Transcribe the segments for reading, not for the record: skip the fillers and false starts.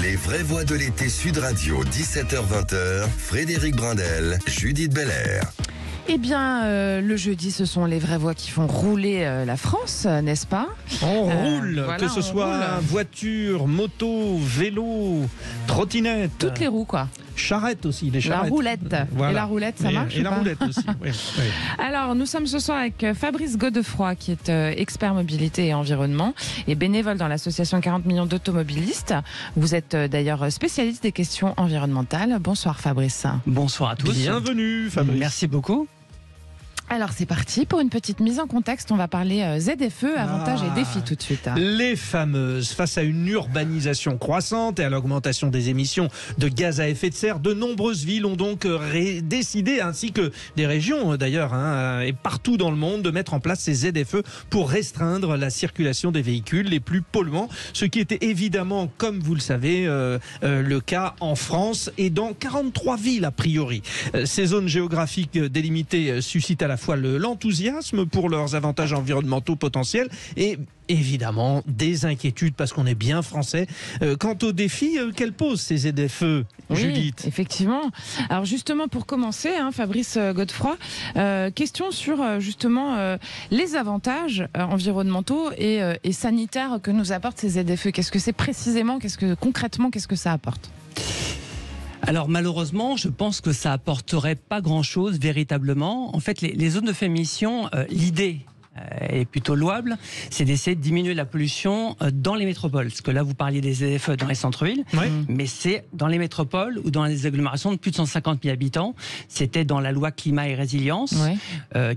Les vraies voix de l'été Sud Radio, 17h-20h, Frédéric Brindel, Judith Belair. Eh bien, le jeudi, ce sont les vraies voix qui font rouler la France, n'est-ce pas ? On roule, voilà, que ce soit voiture, moto, vélo, trottinette. Toutes les roues, quoi. Charrette aussi, les charrettes. La roulette. Voilà. Et la roulette, ça marche Et la ou pas roulette aussi, oui. Alors, nous sommes ce soir avec Fabrice Godefroy, qui est expert mobilité et environnement et bénévole dans l'association 40 millions d'automobilistes. Vous êtes d'ailleurs spécialiste des questions environnementales. Bonsoir Fabrice. Bonsoir à tous. Bienvenue Fabrice. Merci beaucoup. Alors c'est parti pour une petite mise en contexte. On va parler ZFE, avantages et défis tout de suite. Les fameuses. Face à une urbanisation croissante et à l'augmentation des émissions de gaz à effet de serre, de nombreuses villes ont donc décidé, ainsi que des régions d'ailleurs, et partout dans le monde, de mettre en place ces ZFE pour restreindre la circulation des véhicules les plus polluants. Ce qui était évidemment, comme vous le savez, le cas en France et dans 43 villes a priori. Ces zones géographiques délimitées suscitent à la fois l'enthousiasme pour leurs avantages environnementaux potentiels et évidemment des inquiétudes parce qu'on est bien français. Quant aux défis qu'elles posent ces ZFE, oui, Judith. Effectivement. Alors justement pour commencer, Fabrice Godefroy, question sur justement les avantages environnementaux et sanitaires que nous apportent ces ZFE. Qu'est-ce que c'est précisément ? Concrètement, qu'est-ce que ça apporte ? Alors malheureusement, je pense que ça apporterait pas grand-chose véritablement. En fait, les zones de faible émission, l'idée est plutôt louable, c'est d'essayer de diminuer la pollution dans les métropoles. Parce que là, vous parliez des ZFE dans les centres-villes, mais c'est dans les métropoles ou dans les agglomérations de plus de 150 000 habitants. C'était dans la loi climat et résilience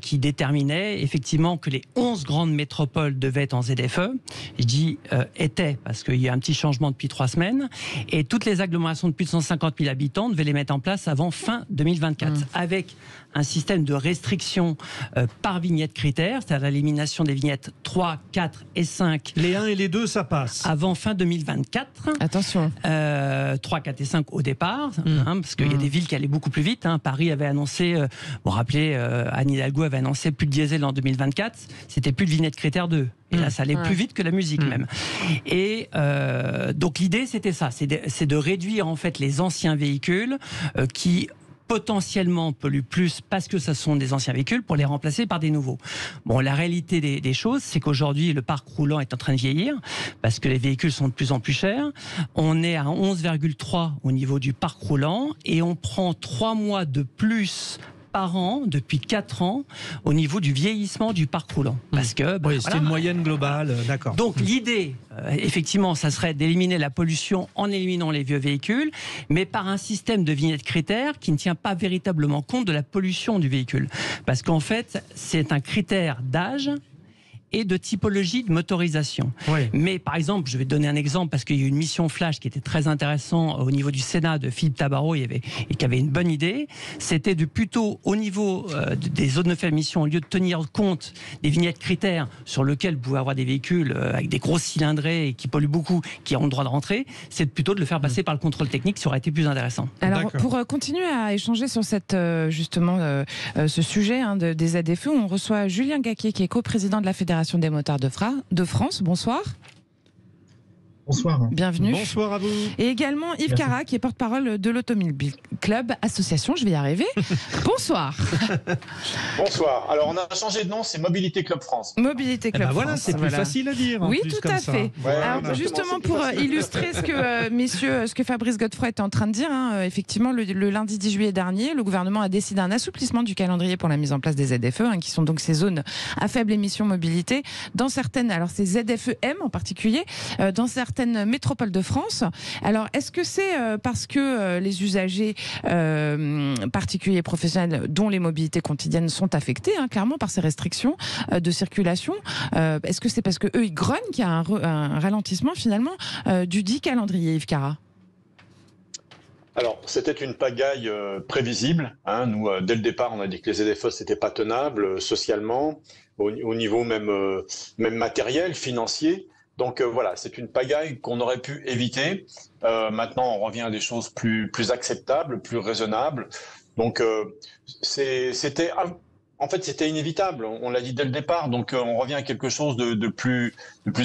qui déterminait effectivement que les 11 grandes métropoles devaient être en ZFE. Je dis étaient parce qu'il y a un petit changement depuis 3 semaines. Et toutes les agglomérations de plus de 150 000 habitants devaient les mettre en place avant fin 2024 avec un système de restriction par vignette critère, c'est-à-dire l'élimination des vignettes 3, 4 et 5. Les 1 et les 2, ça passe. Avant fin 2024. Attention. 3, 4 et 5 au départ, parce qu'il y a des villes qui allaient beaucoup plus vite. Paris avait annoncé, vous vous rappelez, Anne Hidalgo avait annoncé plus de diesel en 2024. C'était plus de vignettes critère 2. Et là, ça allait plus vite que la musique même. Et donc l'idée, c'était ça, c'est de réduire en fait les anciens véhicules qui potentiellement polluent plus parce que ce sont des anciens véhicules pour les remplacer par des nouveaux. Bon, la réalité des choses, c'est qu'aujourd'hui, le parc roulant est en train de vieillir parce que les véhicules sont de plus en plus chers. On est à 11,3 au niveau du parc roulant et on prend 3 mois de plus par an depuis 4 ans au niveau du vieillissement du parc roulant. Parce que c'est une moyenne globale, d'accord. Donc l'idée, effectivement, ça serait d'éliminer la pollution en éliminant les vieux véhicules, mais par un système de vignettes critères qui ne tient pas véritablement compte de la pollution du véhicule. Parce qu'en fait, c'est un critère d'âge et de typologie de motorisation. Mais par exemple, je vais donner un exemple parce qu'il y a eu une mission flash qui était très intéressante au niveau du Sénat de Philippe Tabarot et qui avait une bonne idée. C'était de plutôt au niveau des zones de faible émission, au lieu de tenir compte des vignettes critères sur lesquelles vous pouvez avoir des véhicules avec des grosses cylindrées et qui polluent beaucoup, qui ont le droit de rentrer, c'est plutôt de le faire passer par le contrôle technique, ça aurait été plus intéressant. Alors pour continuer à échanger sur cette, justement ce sujet des ZFE, on reçoit Julien Gaquier qui est coprésident de la Fédération des motards de France. Bonsoir. Bonsoir. Bienvenue. Bonsoir à vous. Et également Yves Cara, qui est porte-parole de l'Automobile Club Association. Je vais y arriver. Bonsoir. Bonsoir. Alors, on a changé de nom, c'est Mobilité Club France. Mobilité Club France. Voilà, c'est plus facile à dire. Oui, tout à fait. Alors, justement, pour illustrer ce que, messieurs, ce que Fabrice Godefroy était en train de dire, effectivement, le lundi 10 juillet dernier, le gouvernement a décidé un assouplissement du calendrier pour la mise en place des ZFE, qui sont donc ces zones à faible émission mobilité, dans certaines, alors c'est ZFE-M en particulier, dans certaines métropoles de France. Alors, est-ce que c'est parce que les usagers particuliers professionnels dont les mobilités quotidiennes sont affectés, clairement, par ces restrictions de circulation? Est-ce que c'est parce qu'eux, ils grognent qu'il y a un ralentissement, finalement, du dit calendrier, Yves Cara? Alors, c'était une pagaille prévisible. Nous, dès le départ, on a dit que les ZFE, c'était pas tenable socialement, au niveau même matériel, financier. Donc voilà, c'est une pagaille qu'on aurait pu éviter. Maintenant, on revient à des choses plus acceptables, plus raisonnables. Donc c'était en fait, c'était inévitable. On l'a dit dès le départ. Donc, on revient à quelque chose de plus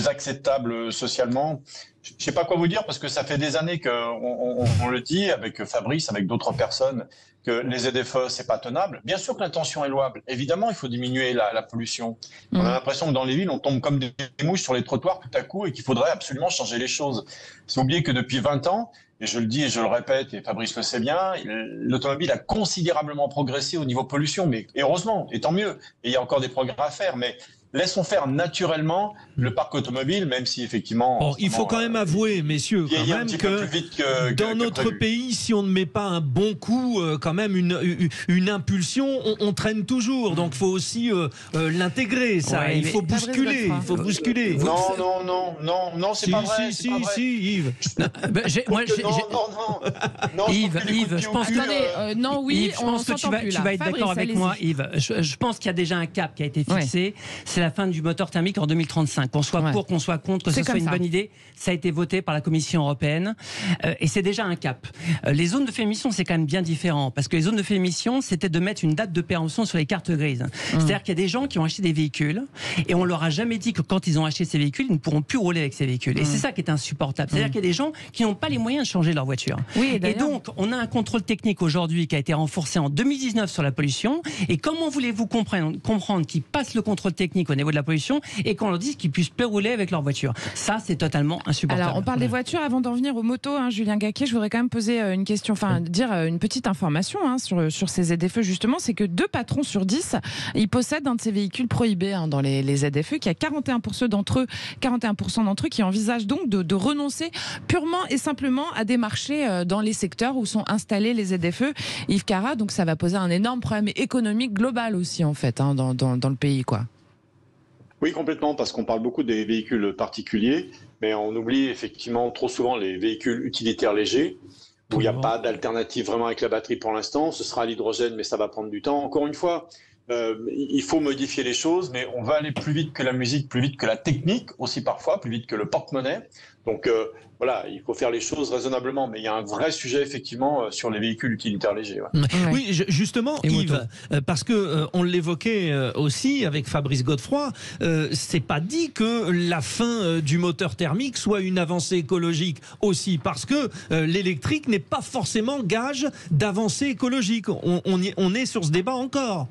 acceptable socialement. Je ne sais pas quoi vous dire parce que ça fait des années qu'on le dit avec Fabrice, avec d'autres personnes, que les ZFE, c'est pas tenable. Bien sûr que l'intention est louable. Évidemment, il faut diminuer la pollution. On a l'impression que dans les villes, on tombe comme des mouches sur les trottoirs tout à coup et qu'il faudrait absolument changer les choses. C'est oublier que depuis 20 ans, et je le dis et je le répète, et Fabrice le sait bien, l'automobile a considérablement progressé au niveau pollution, mais heureusement, et tant mieux. Et il y a encore des progrès à faire, mais laissons faire naturellement le parc automobile, même si effectivement... Bon, il faut quand même avouer, messieurs, quand même que dans notre pays, si on ne met pas un bon coup, quand même une impulsion, on traîne toujours. Donc il faut aussi l'intégrer, ça. Ouais, il faut bousculer. Il faut bousculer. Non, c'est pas vrai. Si, Yves. Yves, je pense que... non, oui, Yves, je pense que tu vas être d'accord avec moi, Yves. Je pense qu'il y a déjà un cap qui a été fixé. C'est la fin du moteur thermique en 2035. Qu'on soit pour, qu'on soit contre, que ce soit une bonne idée, ça a été voté par la Commission européenne et c'est déjà un cap. Les zones de faible émission, c'est quand même bien différent parce que les zones de faible émission, c'était de mettre une date de péremption sur les cartes grises. C'est-à-dire qu'il y a des gens qui ont acheté des véhicules et on leur a jamais dit que quand ils ont acheté ces véhicules, ils ne pourront plus rouler avec ces véhicules. Et c'est ça qui est insupportable. C'est-à-dire qu'il y a des gens qui n'ont pas les moyens de changer leur voiture. Oui, et donc, on a un contrôle technique aujourd'hui qui a été renforcé en 2019 sur la pollution. Et comment voulez-vous comprendre qu'ils passent le contrôle technique au niveau de la pollution et qu'on leur dise qu'ils puissent plus rouler avec leur voiture? Ça, c'est totalement insupportable. Alors, on parle des voitures. Avant d'en venir aux motos, Julien Gaquet, je voudrais quand même poser une question, dire une petite information sur ces ZFE, justement. C'est que 2 patrons sur 10, ils possèdent un de ces véhicules prohibés dans les ZFE, qu'il y a 41% d'entre eux qui envisagent donc de renoncer purement et simplement à des marchés dans les secteurs où sont installés les ZFE. Yves Carra, donc ça va poser un énorme problème économique global aussi, en fait, dans le pays, quoi. Oui, complètement, parce qu'on parle beaucoup des véhicules particuliers, mais on oublie effectivement trop souvent les véhicules utilitaires légers, où il n'y a pas d'alternative vraiment avec la batterie pour l'instant. Ce sera à l'hydrogène, mais ça va prendre du temps. Encore une fois, il faut modifier les choses, mais on va aller plus vite que la musique, plus vite que la technique aussi parfois, plus vite que le porte-monnaie. Donc voilà, il faut faire les choses raisonnablement, mais il y a un vrai sujet effectivement sur les véhicules utilitaires légers. Ouais. Oui, justement, Yves, parce que on l'évoquait aussi avec Fabrice Godefroy, c'est pas dit que la fin du moteur thermique soit une avancée écologique aussi, parce que l'électrique n'est pas forcément gage d'avancée écologique. On est sur ce débat encore.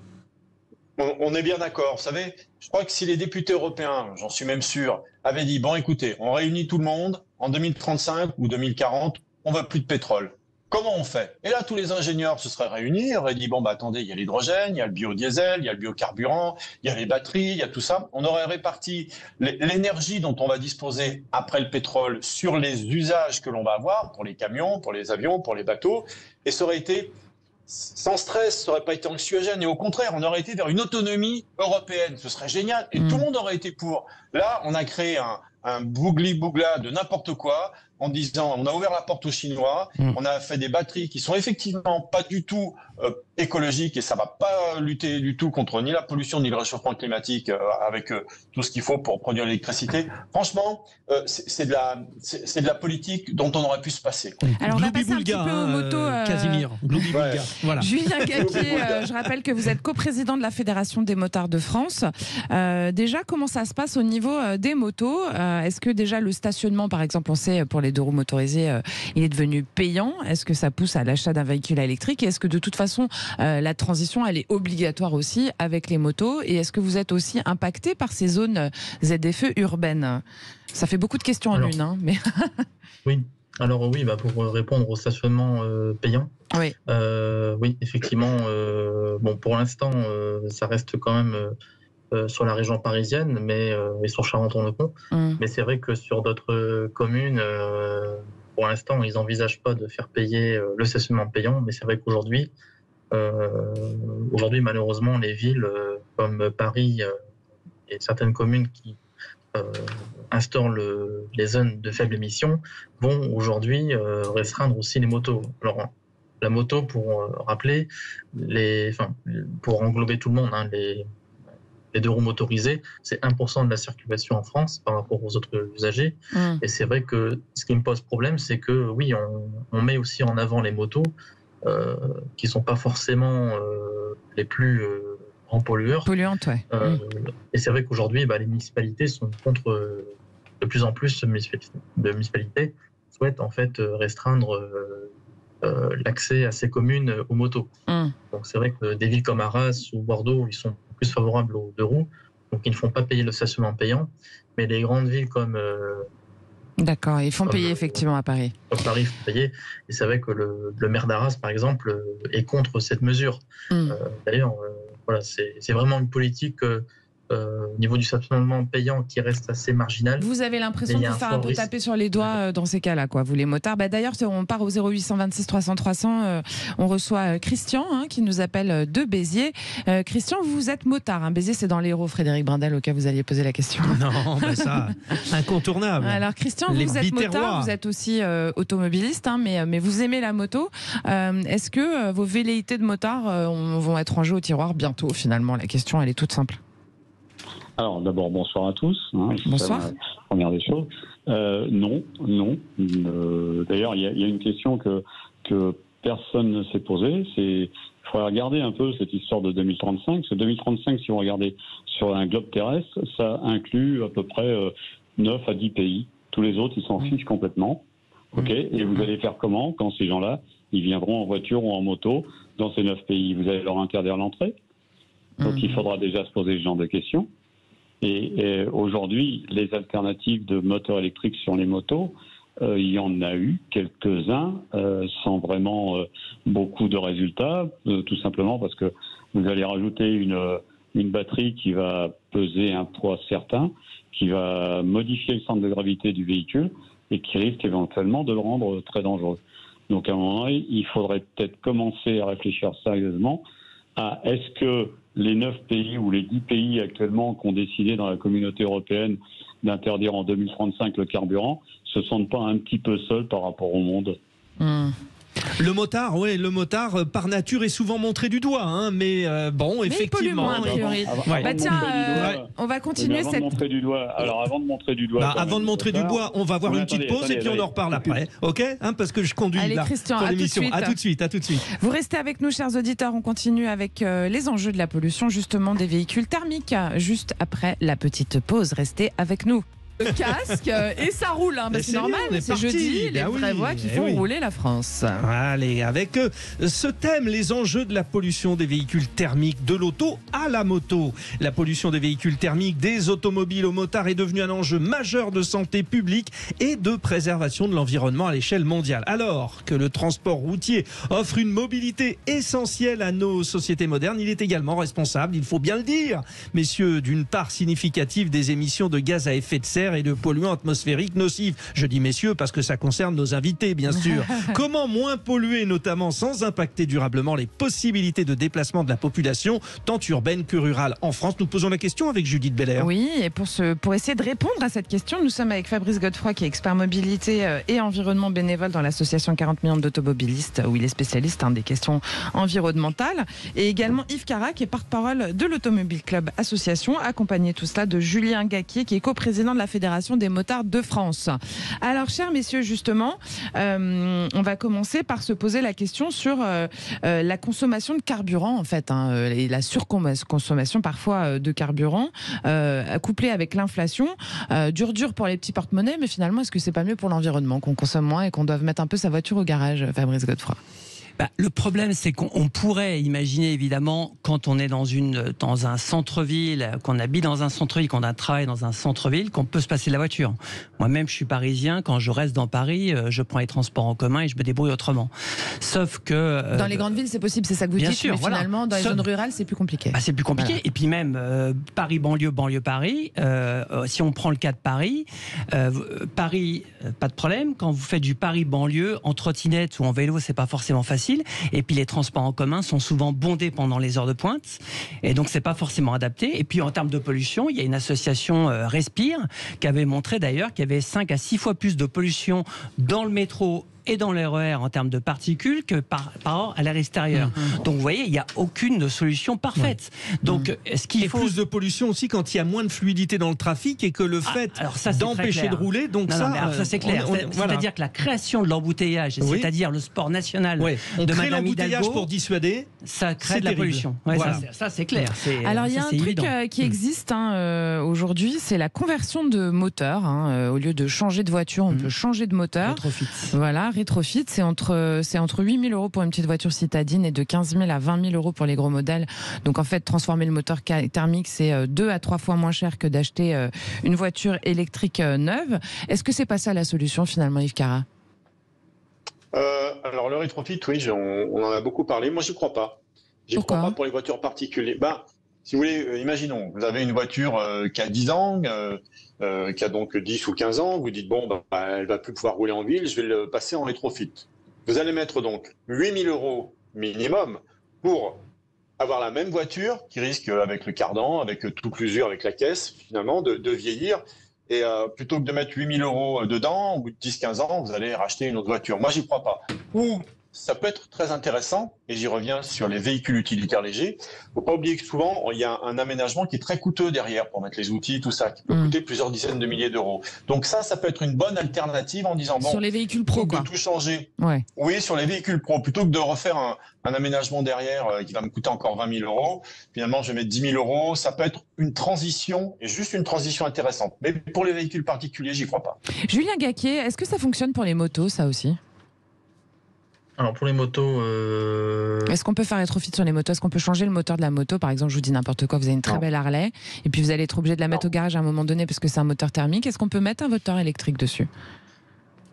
On est bien d'accord. Vous savez, je crois que si les députés européens, j'en suis même sûr, avaient dit, bon écoutez, on réunit tout le monde, en 2035 ou 2040, on ne veut plus de pétrole. Comment on fait? Et là, tous les ingénieurs se seraient réunis, auraient dit, bon, attendez, il y a l'hydrogène, il y a le biodiesel, il y a le biocarburant, il y a les batteries, il y a tout ça. On aurait réparti l'énergie dont on va disposer après le pétrole sur les usages que l'on va avoir pour les camions, pour les avions, pour les bateaux, et ça aurait été sans stress, ça n'aurait pas été anxiogène, et au contraire, on aurait été vers une autonomie européenne. Ce serait génial, et tout le monde aurait été pour. Là, on a créé un bougli-bougla de n'importe quoi, en disant, on a ouvert la porte aux Chinois, on a fait des batteries qui sont effectivement pas du tout écologiques, et ça va pas lutter du tout contre ni la pollution ni le réchauffement climatique avec tout ce qu'il faut pour produire l'électricité. Franchement, c'est de la politique dont on aurait pu se passer. Alors on va passer un petit peu aux motos. Casimir, voilà. Julien Gaquet, je rappelle que vous êtes coprésident de la Fédération des motards de France. Déjà, comment ça se passe au niveau des motos? Est-ce que déjà le stationnement, par exemple, on sait pour les 2 roues motorisées, il est devenu payant? Est-ce que ça pousse à l'achat d'un véhicule électrique? Et est-ce que de toute façon, la transition, elle est obligatoire aussi avec les motos? Et est-ce que vous êtes aussi impacté par ces zones ZFE urbaines? Ça fait beaucoup de questions en une. Mais... Oui. Alors oui, pour répondre au stationnement payant, oui, effectivement, bon, pour l'instant, ça reste quand même sur la région parisienne, mais et sur Charenton-le-Pont. Mais c'est vrai que sur d'autres communes, pour l'instant, ils n'envisagent pas de faire payer le stationnement payant, mais c'est vrai qu'aujourd'hui, malheureusement, les villes comme Paris et certaines communes qui instaurent les zones de faible émission vont aujourd'hui restreindre aussi les motos. Alors, la moto, pour rappeler, pour englober tout le monde, les 2 roues motorisées, c'est 1% de la circulation en France par rapport aux autres usagers. Et c'est vrai que ce qui me pose problème, c'est que oui, on met aussi en avant les motos qui ne sont pas forcément les plus grands pollueurs. Polluantes, ouais. Et c'est vrai qu'aujourd'hui, les municipalités sont contre, de plus en plus de municipalités souhaitent en fait restreindre l'accès à ces communes aux motos. Donc c'est vrai que des villes comme Arras ou Bordeaux, ils sont plus favorables aux 2 roues, donc ils ne font pas payer le stationnement payant, mais les grandes villes comme... D'accord, ils font payer effectivement à Paris. Comme Paris, il faut payer. Et c'est vrai que le maire d'Arras, par exemple, est contre cette mesure. D'ailleurs, voilà, c'est vraiment une politique au niveau du stationnement payant qui reste assez marginal. Vous avez l'impression de vous faire un peu taper sur les doigts dans ces cas-là, quoi, vous les motards. D'ailleurs, on part au 0826 300 300. On reçoit Christian qui nous appelle de Béziers. Christian, vous êtes motard. Béziers, c'est dans l'Hérault, Frédéric Brindel, au cas où vous alliez poser la question. Non, ça, incontournable. Alors, Christian, vous êtes motard, vous êtes aussi automobiliste, mais vous aimez la moto. Est-ce que vos velléités de motard vont être rangées au tiroir bientôt, finalement? La question, elle est toute simple. Alors d'abord, bonsoir à tous. Bonsoir. Première des choses. Non. D'ailleurs, il y a une question que personne ne s'est posée. Il faudrait regarder un peu cette histoire de 2035. Ce 2035, si vous regardez sur un globe terrestre, ça inclut à peu près 9 à 10 pays. Tous les autres, ils s'en fichent complètement. Et vous allez faire comment quand ces gens-là, ils viendront en voiture ou en moto dans ces 9 pays? Vous allez leur interdire l'entrée? Donc il faudra déjà se poser ce genre de questions. Et aujourd'hui, les alternatives de moteurs électriques sur les motos, il y en a eu quelques-uns sans vraiment beaucoup de résultats, tout simplement parce que vous allez rajouter une batterie qui va peser un poids certain, qui va modifier le centre de gravité du véhicule et qui risque éventuellement de le rendre très dangereux. Donc à un moment donné, il faudrait peut-être commencer à réfléchir sérieusement à est-ce que les 9 pays ou les 10 pays actuellement qui ont décidé dans la communauté européenne d'interdire en 2035 le carburant se sentent pas un petit peu seuls par rapport au monde? Le motard, par nature, est souvent montré du doigt, mais effectivement. Il pollue moins, a priori. On va continuer avant de montrer du doigt, on va voir une petite pause et puis on en reparle après, ok? Parce que je conduis Christian, pour l'émission. À tout de suite. Vous restez avec nous, chers auditeurs. On continue avec les enjeux de la pollution, justement, des véhicules thermiques, juste après la petite pause. Restez avec nous. Le casque et ça roule, c'est normal, c'est jeudi, les vraies voix qui font rouler la France. Allez, avec ce thème, les enjeux de la pollution des véhicules thermiques, de l'auto à la moto. La pollution des véhicules thermiques, des automobiles aux motards est devenue un enjeu majeur de santé publique et de préservation de l'environnement à l'échelle mondiale. Alors que le transport routier offre une mobilité essentielle à nos sociétés modernes, il est également responsable, il faut bien le dire, messieurs, d'une part significative des émissions de gaz à effet de serre et de polluants atmosphériques nocifs. Je dis messieurs parce que ça concerne nos invités, bien sûr. Comment moins polluer, notamment sans impacter durablement les possibilités de déplacement de la population, tant urbaine que rurale en France? Nous posons la question avec Judith Belair. Oui, et pour essayer de répondre à cette question, nous sommes avec Fabrice Godefroy, qui est expert mobilité et environnement bénévole dans l'association 40 millions d'automobilistes, où il est spécialiste des questions environnementales, et également Yves Cara, qui est porte-parole de l'Automobile Club Association, accompagné tout cela de Julien Gaquier, qui est coprésident de la Fédération des motards de France. Alors, chers messieurs, justement, on va commencer par se poser la question sur la consommation de carburant, en fait, et la surconsommation parfois de carburant, couplée avec l'inflation. Dur pour les petits porte-monnaies, mais finalement, est-ce que c'est pas mieux pour l'environnement qu'on consomme moins et qu'on doive mettre un peu sa voiture au garage, Fabrice Godefroy? Le problème, c'est qu'on pourrait imaginer, évidemment, quand on est dans un centre-ville, qu'on habite dans un centre-ville, qu'on a un travail dans un centre-ville, qu'on peut se passer de la voiture. Moi-même, je suis parisien. Quand je reste dans Paris, je prends les transports en commun et je me débrouille autrement. Sauf que... dans les grandes villes, c'est possible, c'est ça que vous dites, mais finalement, dans les zones rurales, c'est plus compliqué. C'est plus compliqué. Voilà. Et puis même, Paris-banlieue, banlieue-Paris, si on prend le cas de Paris, Paris, pas de problème. Quand vous faites du Paris-banlieue, en trottinette ou en vélo, c'est pas forcément facile. Et puis les transports en commun sont souvent bondés pendant les heures de pointe, et donc c'est pas forcément adapté. Et puis en termes de pollution, il y a une association Respire qui avait montré d'ailleurs qu'il y avait 5 à 6 fois plus de pollution dans le métro et dans le RER en termes de particules que par rapport à l'air extérieur. Donc vous voyez, il n'y a aucune solution parfaite. Donc ce qu'il faut... plus de pollution aussi quand il y a moins de fluidité dans le trafic et que le fait d'empêcher de rouler, donc non, ça c'est clair. C'est-à-dire que la création de l'embouteillage, c'est-à-dire le sport national de Madame Hidalgo, pour dissuader, ça crée de la pollution. Ça c'est clair. Alors il y a un truc qui existe aujourd'hui, c'est la conversion de moteur. Au lieu de changer de voiture, on peut changer de moteur. Rétrofit. Voilà, rétrofit, c'est entre 8 000 € pour une petite voiture citadine et de 15 000 à 20 000 € pour les gros modèles. Donc en fait, transformer le moteur thermique, c'est 2 à 3 fois moins cher que d'acheter une voiture électrique neuve. Est-ce que c'est pas ça la solution finalement, Yves Cara? Alors le rétrofit, oui, on en a beaucoup parlé. Moi, j'y crois pas. J'y crois pas pour les voitures particulières. Si vous voulez, imaginons, vous avez une voiture qui a 10 ans, qui a donc 10 ou 15 ans, vous dites, elle va plus pouvoir rouler en ville, je vais le passer en rétrofit. Vous allez mettre donc 8 000 € minimum pour avoir la même voiture qui risque, avec le cardan, avec toute l'usure, avec la caisse, finalement, de vieillir. Et plutôt que de mettre 8 000 € dedans, au bout de 10-15 ans, vous allez racheter une autre voiture. Moi, j'y crois pas. Ou ça peut être très intéressant, et j'y reviens sur les véhicules utilitaires légers. Il ne faut pas oublier que souvent, il y a un aménagement qui est très coûteux derrière pour mettre les outils, tout ça, qui peut coûter plusieurs dizaines de milliers d'euros. Donc ça peut être une bonne alternative en disant, sur les véhicules pro, plutôt que de tout changer. Ouais. Oui, sur les véhicules pro, plutôt que de refaire un aménagement derrière qui va me coûter encore 20 000 €, finalement, je vais mettre 10 000 €. Ça peut être une transition, et juste une transition intéressante. Mais pour les véhicules particuliers, j'y crois pas. Julien Gaquier, est-ce que ça fonctionne pour les motos, ça aussi? Alors pour les motos... Est-ce qu'on peut faire rétrofit sur les motos? Est-ce qu'on peut changer le moteur de la moto? Par exemple, je vous dis n'importe quoi, vous avez une très belle Harley, et puis vous allez être obligé de la mettre au garage à un moment donné parce que c'est un moteur thermique. Est-ce qu'on peut mettre un moteur électrique dessus?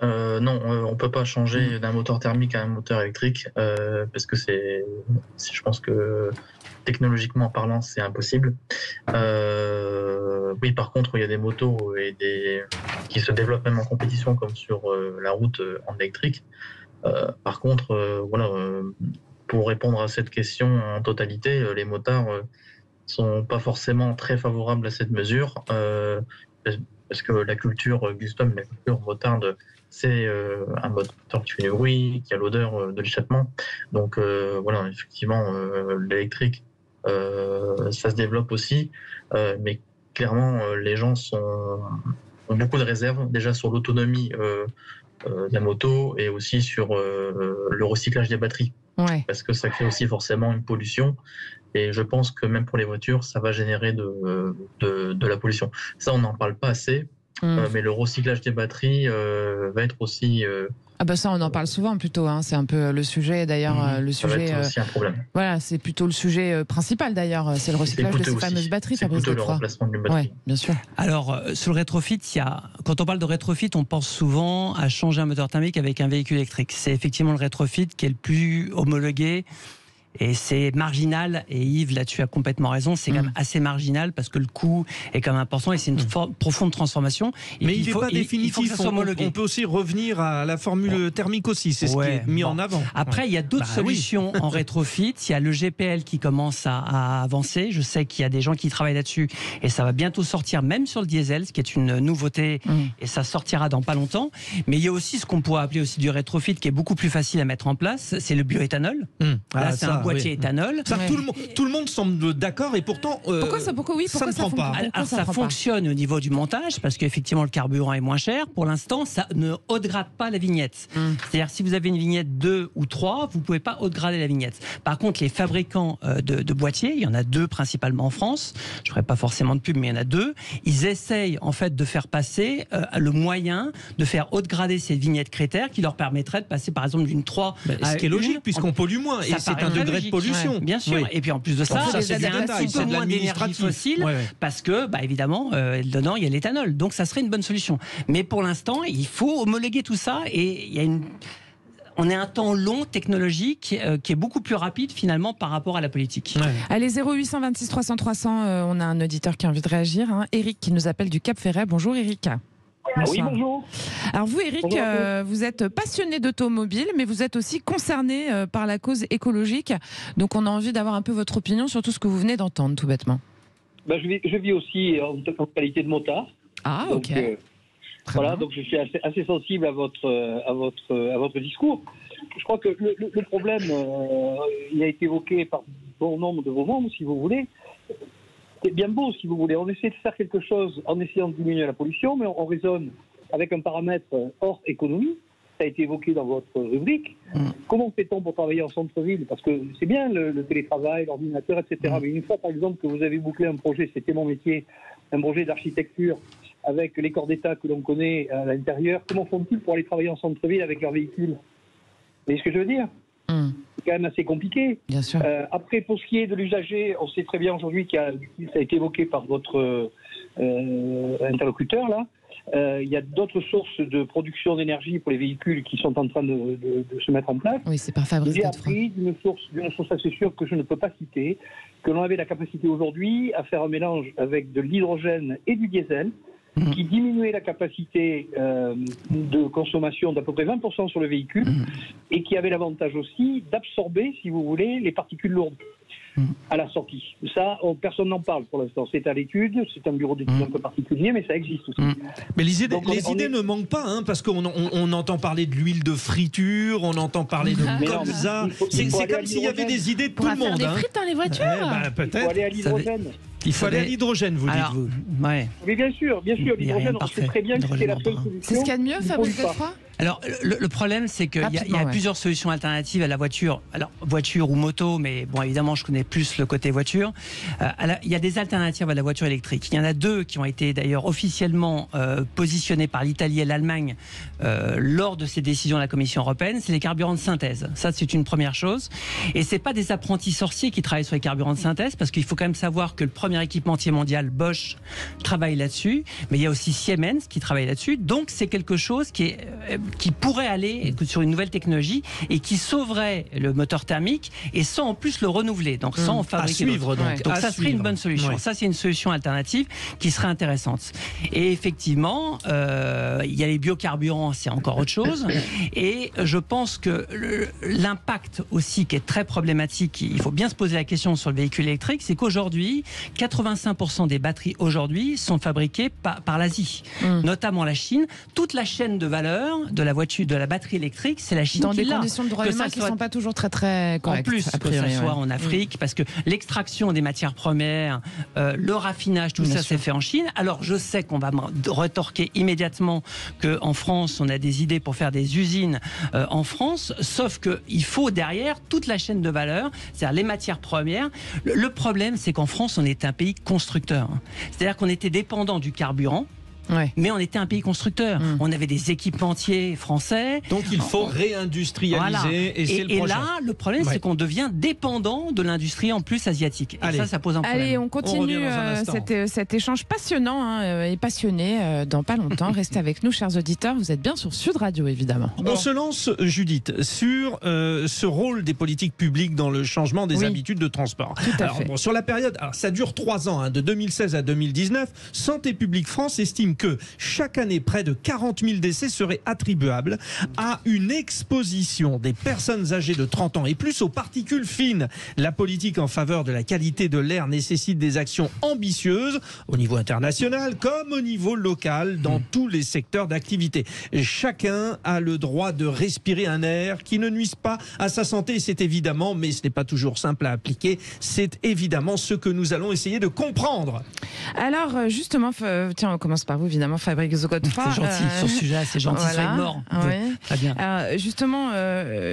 Non, on ne peut pas changer d'un moteur thermique à un moteur électrique parce que je pense que technologiquement parlant, c'est impossible. Oui, par contre, il y a des motos qui se développent même en compétition comme sur la route en électrique. Par contre, pour répondre à cette question en totalité, les motards sont pas forcément très favorables à cette mesure parce que la culture Gustom, la culture motarde, c'est un moteur qui fait du bruit, qui a l'odeur de l'échappement. Donc effectivement, l'électrique, ça se développe aussi, mais clairement, les gens ont beaucoup de réserves déjà sur l'autonomie de la moto et aussi sur le recyclage des batteries. Ouais. Parce que ça crée aussi forcément une pollution. Et je pense que même pour les voitures, ça va générer de la pollution. Ça, on n'en parle pas assez. Mais le recyclage des batteries va être aussi... ça, on en parle souvent plutôt. C'est un peu le sujet d'ailleurs. Ça va être aussi un problème. Voilà, c'est plutôt le sujet principal d'ailleurs. C'est le recyclage de ces fameuses batteries. C'est plutôt le remplacement d'une batterie. Oui, bien sûr. Alors, sur le rétrofit, quand on parle de rétrofit, on pense souvent à changer un moteur thermique avec un véhicule électrique. C'est effectivement le rétrofit qui est le plus homologué. Et c'est marginal, et Yves là-dessus a complètement raison, c'est quand même assez marginal parce que le coût est quand même important et c'est une profonde transformation. Mais il n'est pas définitif, on peut aussi revenir à la formule thermique aussi, c'est ce qui est mis en avant. Après, il y a d'autres solutions en rétrofit, il y a le GPL qui commence à avancer, je sais qu'il y a des gens qui travaillent là-dessus et ça va bientôt sortir même sur le diesel, ce qui est une nouveauté et ça sortira dans pas longtemps. Mais il y a aussi ce qu'on pourrait appeler aussi du rétrofit qui est beaucoup plus facile à mettre en place, c'est le bioéthanol. Là, c'est un boîtier éthanol. Ça, tout le monde semble d'accord et pourtant ça ne prend pas. Alors, ça fonctionne au niveau du montage parce qu'effectivement le carburant est moins cher. Pour l'instant, ça ne haut-grade pas la vignette. C'est-à-dire si vous avez une vignette 2 ou 3, vous ne pouvez pas haut-grader la vignette. Par contre, les fabricants de boîtiers, il y en a 2 principalement en France, je ne ferai pas forcément de pub, mais il y en a 2, ils essayent en fait de faire passer le moyen de faire haut-grader ces vignettes critères qui leur permettraient de passer par exemple d'une 3 à ce qui est logique puisqu'on pollue moins et c'est un degré de pollution. Bien sûr. Et puis en plus de ça, c'est un petit peu moins d'énergie fossile parce que, évidemment, dedans il y a l'éthanol. Donc ça serait une bonne solution. Mais pour l'instant, il faut homologuer tout ça et il y a on est un temps long technologique qui est beaucoup plus rapide finalement par rapport à la politique. Allez, 0826 300 300, on a un auditeur qui a envie de réagir. Eric qui nous appelle du Cap Ferret. Bonjour Eric. Oui, bonjour. Alors vous, Eric, vous êtes passionné d'automobile, mais vous êtes aussi concerné par la cause écologique. Donc on a envie d'avoir un peu votre opinion sur tout ce que vous venez d'entendre, tout bêtement. Je vis aussi en qualité de motard. Ah, donc, ok. Voilà, donc je suis assez sensible à votre discours. Je crois que le problème, il a été évoqué par bon nombre de vos membres, si vous voulez. C'est bien beau, si vous voulez. On essaie de faire quelque chose en essayant de diminuer la pollution, mais on raisonne avec un paramètre hors économie. Ça a été évoqué dans votre rubrique. Comment fait-on pour travailler en centre-ville? Parce que c'est bien le télétravail, l'ordinateur, etc. Mais une fois, par exemple, que vous avez bouclé un projet, c'était mon métier, un projet d'architecture, avec les corps d'État que l'on connaît à l'intérieur, comment font-ils pour aller travailler en centre-ville avec leur véhicule? Vous voyez ce que je veux dire? C'est quand même assez compliqué. Bien sûr. Après, pour ce qui est de l'usager, on sait très bien aujourd'hui ça a été évoqué par votre interlocuteur là. Il y a d'autres sources de production d'énergie pour les véhicules qui sont en train de se mettre en place. Oui, c'est par Fabrice J'ai Godefroy. appris d'une source assez sûre que je ne peux pas citer, que l'on avait la capacité aujourd'hui à faire un mélange avec de l'hydrogène et du diesel, qui diminuait la capacité de consommation d'à peu près 20% sur le véhicule, et qui avait l'avantage aussi d'absorber, si vous voulez, les particules lourdes à la sortie. Ça, personne n'en parle pour l'instant. C'est à l'étude, c'est un bureau d'études un peu particulier, mais ça existe aussi. Mais les idées ne manquent pas, hein, parce qu'on entend parler de l'huile de friture, on entend parler de colza. C'est comme s'il y avait des idées de tout le monde. Faire des frites dans les voitures. Peut-être. Il faut aller à l'hydrogène. Il faut aller à l'hydrogène, vous dites-vous. Ouais. Mais bien sûr, l'hydrogène, on sait très bien que c'est la seule solution. C'est ce qu'il y a de mieux, Fabrice Godefroy? Alors, le problème, c'est qu'il y a plusieurs solutions alternatives à la voiture. Alors, voiture ou moto, mais bon, évidemment, je connais plus le côté voiture. Il y a des alternatives à la voiture électrique. Il y en a deux qui ont été d'ailleurs officiellement positionnées par l'Italie et l'Allemagne lors de ces décisions de la Commission européenne. C'est les carburants de synthèse. Ça, c'est une première chose. Et c'est pas des apprentis sorciers qui travaillent sur les carburants de synthèse, parce qu'il faut quand même savoir que le premier équipementier mondial, Bosch, travaille là-dessus. Mais il y a aussi Siemens qui travaille là-dessus. Donc, c'est quelque chose qui pourrait aller sur une nouvelle technologie et qui sauverait le moteur thermique et sans en plus le renouveler, donc sans en fabriquer d'autres. Donc ça serait une bonne solution. Ça, c'est une solution alternative qui serait intéressante. Et effectivement, il y a les biocarburants, c'est encore autre chose. Et je pense que l'impact aussi qui est très problématique, il faut bien se poser la question sur le véhicule électrique, c'est qu'aujourd'hui, 85% des batteries aujourd'hui sont fabriquées par l'Asie, notamment la Chine. Toute la chaîne de valeur de la voiture, de la batterie électrique, c'est la Chine dans qui des l'a. conditions de droit humain qui ne sont pas toujours très très correctes. En plus, que ce soit en Afrique, parce que l'extraction des matières premières, le raffinage, tout ça, c'est fait en Chine. Alors, je sais qu'on va me retorquer immédiatement qu'en France, on a des idées pour faire des usines en France, sauf qu'il faut derrière toute la chaîne de valeur, c'est-à-dire les matières premières. Le problème, c'est qu'en France, on est un pays constructeur. C'est-à-dire qu'on était dépendant du carburant. Mais on était un pays constructeur. On avait des équipementiers français. Donc il faut réindustrialiser et c'est le projet. Et là, le problème, c'est qu'on devient dépendant de l'industrie en plus asiatique. Et ça pose un problème. Allez, on continue cet échange passionnant et passionné dans pas longtemps. Restez avec nous, chers auditeurs. Vous êtes bien sur Sud Radio, évidemment. On se lance, Judith, sur ce rôle des politiques publiques dans le changement des habitudes de transport. Alors, sur la période, ça dure 3 ans, de 2016 à 2019, Santé publique France estime que chaque année, près de 40 000 décès seraient attribuables à une exposition des personnes âgées de 30 ans et plus aux particules fines. La politique en faveur de la qualité de l'air nécessite des actions ambitieuses au niveau international comme au niveau local dans tous les secteurs d'activité. Chacun a le droit de respirer un air qui ne nuise pas à sa santé. C'est évidemment, mais ce n'est pas toujours simple à appliquer, c'est évidemment ce que nous allons essayer de comprendre. Alors justement, tiens, on commence par vous. Évidemment, Fabrice Godefroy. C'est gentil sur ce sujet, c'est gentil, soyez mort. Très bien. Justement,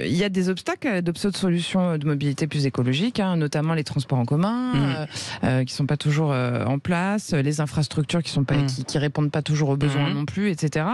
il y a des obstacles de solutions de mobilité plus écologiques, notamment les transports en commun, qui sont pas toujours en place, les infrastructures qui sont pas, qui répondent pas toujours aux besoins non plus, etc.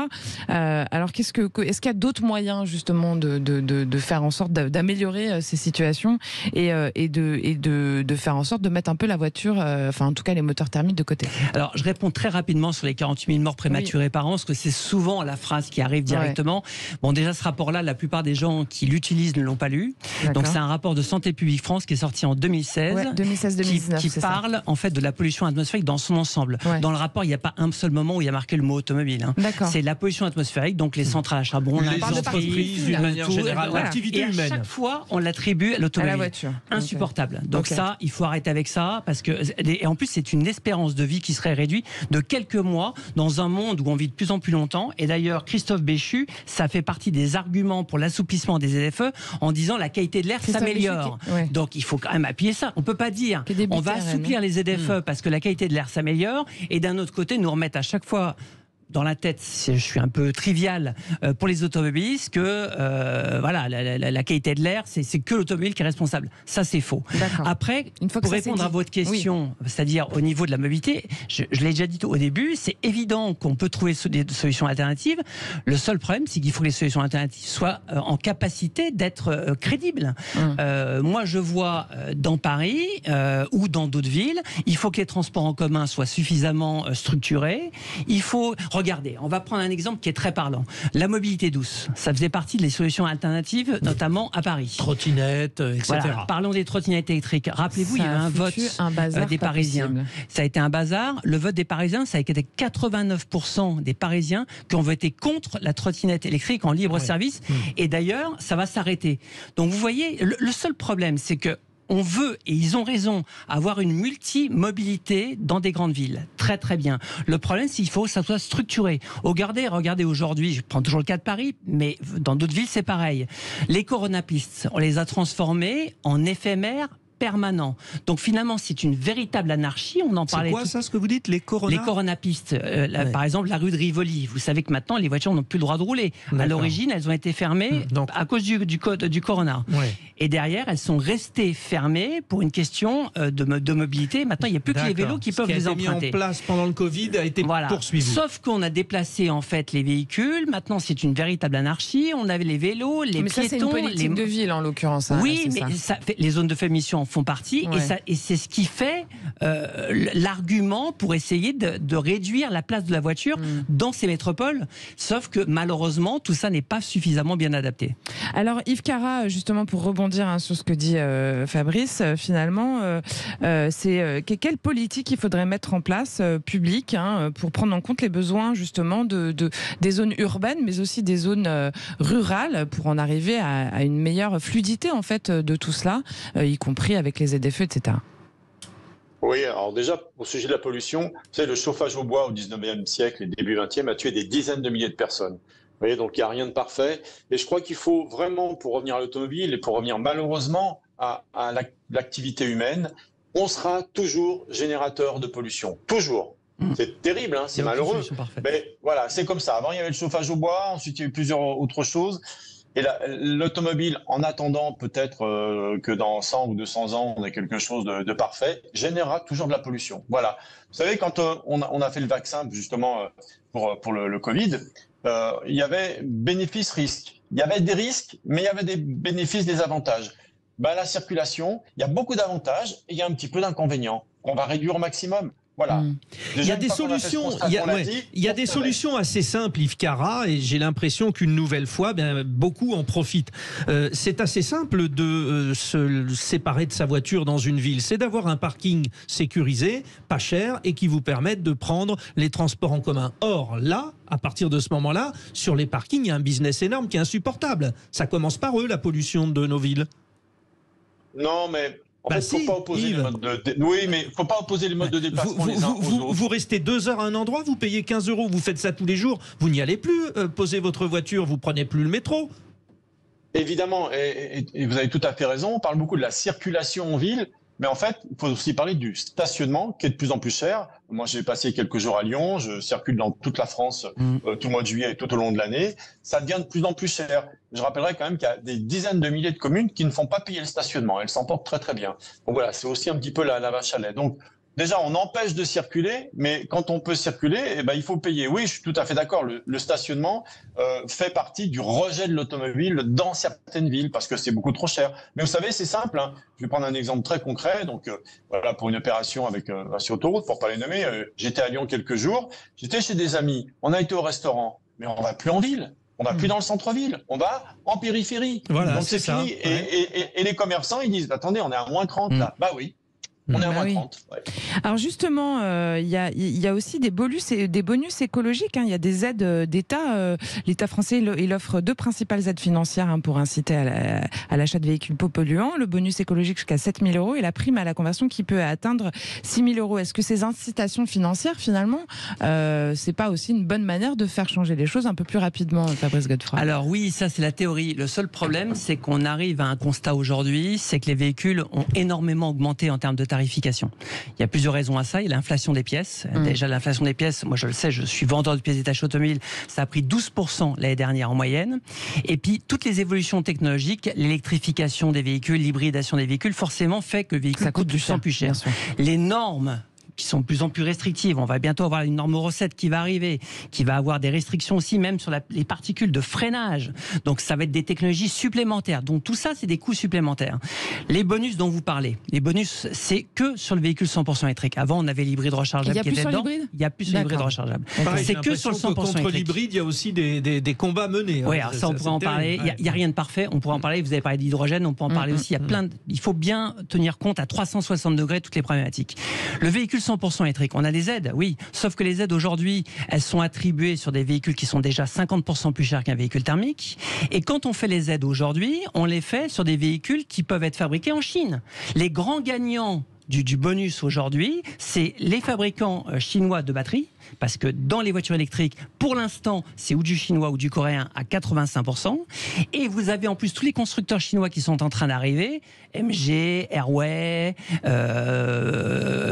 Alors, est-ce qu'il y a d'autres moyens justement de faire en sorte d'améliorer ces situations et de faire en sorte de mettre un peu la voiture, enfin en tout cas les moteurs thermiques de côté? Alors, je réponds très rapidement sur les 48 000 morts prématurées par an, parce que c'est souvent la phrase qui arrive directement. Bon, déjà, ce rapport-là, la plupart des gens qui l'utilisent ne l'ont pas lu. Donc, c'est un rapport de Santé publique France qui est sorti en 2016, 2016-2019, qui parle en fait de la pollution atmosphérique dans son ensemble. Dans le rapport, il n'y a pas un seul moment où il y a marqué le mot automobile. C'est la pollution atmosphérique, donc les centrales à charbon, les entreprises, d'une manière générale, l'activité humaine. Et à chaque fois, on l'attribue à l'automobile. Insupportable. Donc ça, il faut arrêter avec ça, parce que, et en plus, c'est une espérance de vie qui serait réduite de quelques mois dans un monde où on vit de plus en plus longtemps. Et d'ailleurs, Christophe Béchu, ça fait partie des arguments pour l'assouplissement des ZFE en disant la qualité de l'air s'améliore. Ouais. Donc il faut quand même appuyer ça. On peut pas dire on va assouplir les ZFE parce que la qualité de l'air s'améliore et d'un autre côté nous remettre à chaque fois dans la tête, je suis un peu trivial pour les automobilistes, que voilà, la qualité de l'air, c'est que l'automobile qui est responsable. Ça, c'est faux. Après, pour répondre à votre question, c'est-à-dire au niveau de la mobilité, je l'ai déjà dit au début, c'est évident qu'on peut trouver des solutions alternatives. Le seul problème, c'est qu'il faut que les solutions alternatives soient en capacité d'être crédibles. Moi, je vois dans Paris ou dans d'autres villes, il faut que les transports en commun soient suffisamment structurés. Il faut... Regardez, on va prendre un exemple qui est très parlant. La mobilité douce, ça faisait partie des solutions alternatives, notamment à Paris. Trottinettes, etc. Voilà, parlons des trottinettes électriques. Rappelez-vous, il y a eu un vote des Parisiens. Ça a été un bazar. Le vote des Parisiens, ça a été 89% des Parisiens qui ont voté contre la trottinette électrique en libre service. Et d'ailleurs, ça va s'arrêter. Donc vous voyez, le seul problème, c'est que on veut, et ils ont raison, avoir une multimobilité dans des grandes villes. Très très bien. Le problème, c'est qu'il faut que ça soit structuré. Regardez aujourd'hui, je prends toujours le cas de Paris, mais dans d'autres villes, c'est pareil. Les coronapistes, on les a transformés en éphémères permanent. Donc finalement, c'est une véritable anarchie. On en parlait. C'est quoi ça, ce que vous dites, les coronapistes. Par exemple, la rue de Rivoli. Vous savez que maintenant, les voitures n'ont plus le droit de rouler. À l'origine, elles ont été fermées à cause du corona. Et derrière, elles sont restées fermées pour une question de mobilité. Maintenant, il n'y a plus que les vélos qui peuvent les emprunter. Ce qui a été mis en place pendant le Covid a été poursuivi. Sauf qu'on a déplacé en fait les véhicules. Maintenant, c'est une véritable anarchie. On avait les vélos, les piétons. Ça, c'est une politique de ville en l'occurrence. Oui, mais les zones de faible émission font partie et c'est ce qui fait l'argument pour essayer de réduire la place de la voiture dans ces métropoles. Sauf que malheureusement, tout ça n'est pas suffisamment bien adapté. Alors Yves Carra, justement pour rebondir sur ce que dit Fabrice, finalement, c'est quelle politique il faudrait mettre en place publique pour prendre en compte les besoins justement des zones urbaines, mais aussi des zones rurales, pour en arriver à une meilleure fluidité en fait de tout cela, y compris avec les ZFE, etc. Oui, alors déjà, au sujet de la pollution, vous savez, le chauffage au bois au 19e siècle et début 20e a tué des dizaines de milliers de personnes. Vous voyez, donc il n'y a rien de parfait. Et je crois qu'il faut vraiment, pour revenir à l'automobile et pour revenir malheureusement à l'activité humaine, on sera toujours générateur de pollution. Toujours. C'est terrible, hein, c'est malheureux. Mais voilà, c'est comme ça. Avant, il y avait le chauffage au bois, ensuite il y a eu plusieurs autres choses. Et l'automobile, en attendant peut-être que dans 100 ou 200 ans, on ait quelque chose de parfait, générera toujours de la pollution. Voilà. Vous savez, quand on a fait le vaccin, justement, pour le Covid, il y avait bénéfices-risques. Il y avait des risques, mais il y avait des bénéfices, des avantages. La circulation, il y a beaucoup d'avantages et il y a un petit peu d'inconvénients qu'on va réduire au maximum. Voilà. Il y a des solutions, il y a des solutions assez simples, Yves Carra, et j'ai l'impression qu'une nouvelle fois, beaucoup en profitent. C'est assez simple de se séparer de sa voiture dans une ville. C'est d'avoir un parking sécurisé, pas cher, et qui vous permette de prendre les transports en commun. Or, là, à partir de ce moment-là, sur les parkings, il y a un business énorme qui est insupportable. Ça commence par eux, la pollution de nos villes. Non, mais... En fait, faut pas opposer les modes faut pas opposer les modes de déplacement les uns aux autres. Vous restez 2 heures à un endroit, vous payez 15 €, vous faites ça tous les jours, vous n'y allez plus, posez votre voiture, vous prenez plus le métro. Évidemment, et vous avez tout à fait raison, on parle beaucoup de la circulation en ville, mais en fait, il faut aussi parler du stationnement qui est de plus en plus cher. Moi, j'ai passé quelques jours à Lyon, je circule dans toute la France tout le mois de juillet et tout au long de l'année. Ça devient de plus en plus cher. Je rappellerai quand même qu'il y a des dizaines de milliers de communes qui ne font pas payer le stationnement. Elles s'en portent très très bien. Donc voilà, c'est aussi un petit peu la vache à lait. Donc déjà, on empêche de circuler, mais quand on peut circuler, il faut payer. Oui, je suis tout à fait d'accord. Le stationnement fait partie du rejet de l'automobile dans certaines villes parce que c'est beaucoup trop cher. Mais vous savez, c'est simple. Hein. Je vais prendre un exemple très concret. Donc voilà, pour une opération sur autoroute, pour pas les nommer, j'étais à Lyon quelques jours. J'étais chez des amis. On a été au restaurant, mais on va plus en ville. On va plus dans le centre-ville, on va en périphérie. Voilà, donc c'est fini. Et les commerçants, ils disent, attendez, on est à moins 30 là. Bah oui. On est à moins 30. Ouais. Alors justement, il y a aussi des bonus écologiques. Il y a des aides d'État. L'État français, il offre 2 principales aides financières pour inciter à l'achat de véhicules peu polluants. Le bonus écologique jusqu'à 7 000 € et la prime à la conversion qui peut atteindre 6 000 €. Est-ce que ces incitations financières, finalement, c'est pas aussi une bonne manière de faire changer les choses un peu plus rapidement, Fabrice Godefroy? Alors oui, ça c'est la théorie. Le seul problème, c'est qu'on arrive à un constat aujourd'hui, c'est que les véhicules ont énormément augmenté en termes de tarification. Il y a plusieurs raisons à ça. Il y a l'inflation des pièces. Déjà, l'inflation des pièces, moi je le sais, je suis vendeur de pièces détachées automobiles, ça a pris 12% l'année dernière en moyenne. Et puis, toutes les évolutions technologiques, l'électrification des véhicules, l'hybridation des véhicules, forcément fait que le véhicule coûte de plus en plus cher. Les normes qui sont de plus en plus restrictives. On va bientôt avoir une norme Euro 7 qui va arriver, qui va avoir des restrictions aussi même sur les particules de freinage. Donc ça va être des technologies supplémentaires. Donc tout ça, c'est des coûts supplémentaires. Les bonus dont vous parlez, les bonus, c'est que sur le véhicule 100% électrique. Avant, on avait l'hybride rechargeable qui était dedans. Il n'y a plus sur l'hybride rechargeable. C'est que sur le 100% électrique. Contre l'hybride, il y a aussi des combats menés. Oui, ça on pourrait en parler. Il n'y a rien de parfait. On pourrait en parler. Vous avez parlé d'hydrogène, on peut en parler aussi. Il faut bien tenir compte à 360 degrés toutes les problématiques. Le véhicule 100% électrique, on a des aides, oui, sauf que les aides aujourd'hui, elles sont attribuées sur des véhicules qui sont déjà 50% plus chers qu'un véhicule thermique. Et quand on fait les aides aujourd'hui, on les fait sur des véhicules qui peuvent être fabriqués en Chine. Les grands gagnants du bonus aujourd'hui, c'est les fabricants chinois de batteries, parce que dans les voitures électriques, pour l'instant, c'est ou du chinois ou du coréen à 85%. Et vous avez en plus tous les constructeurs chinois qui sont en train d'arriver, MG, Airway,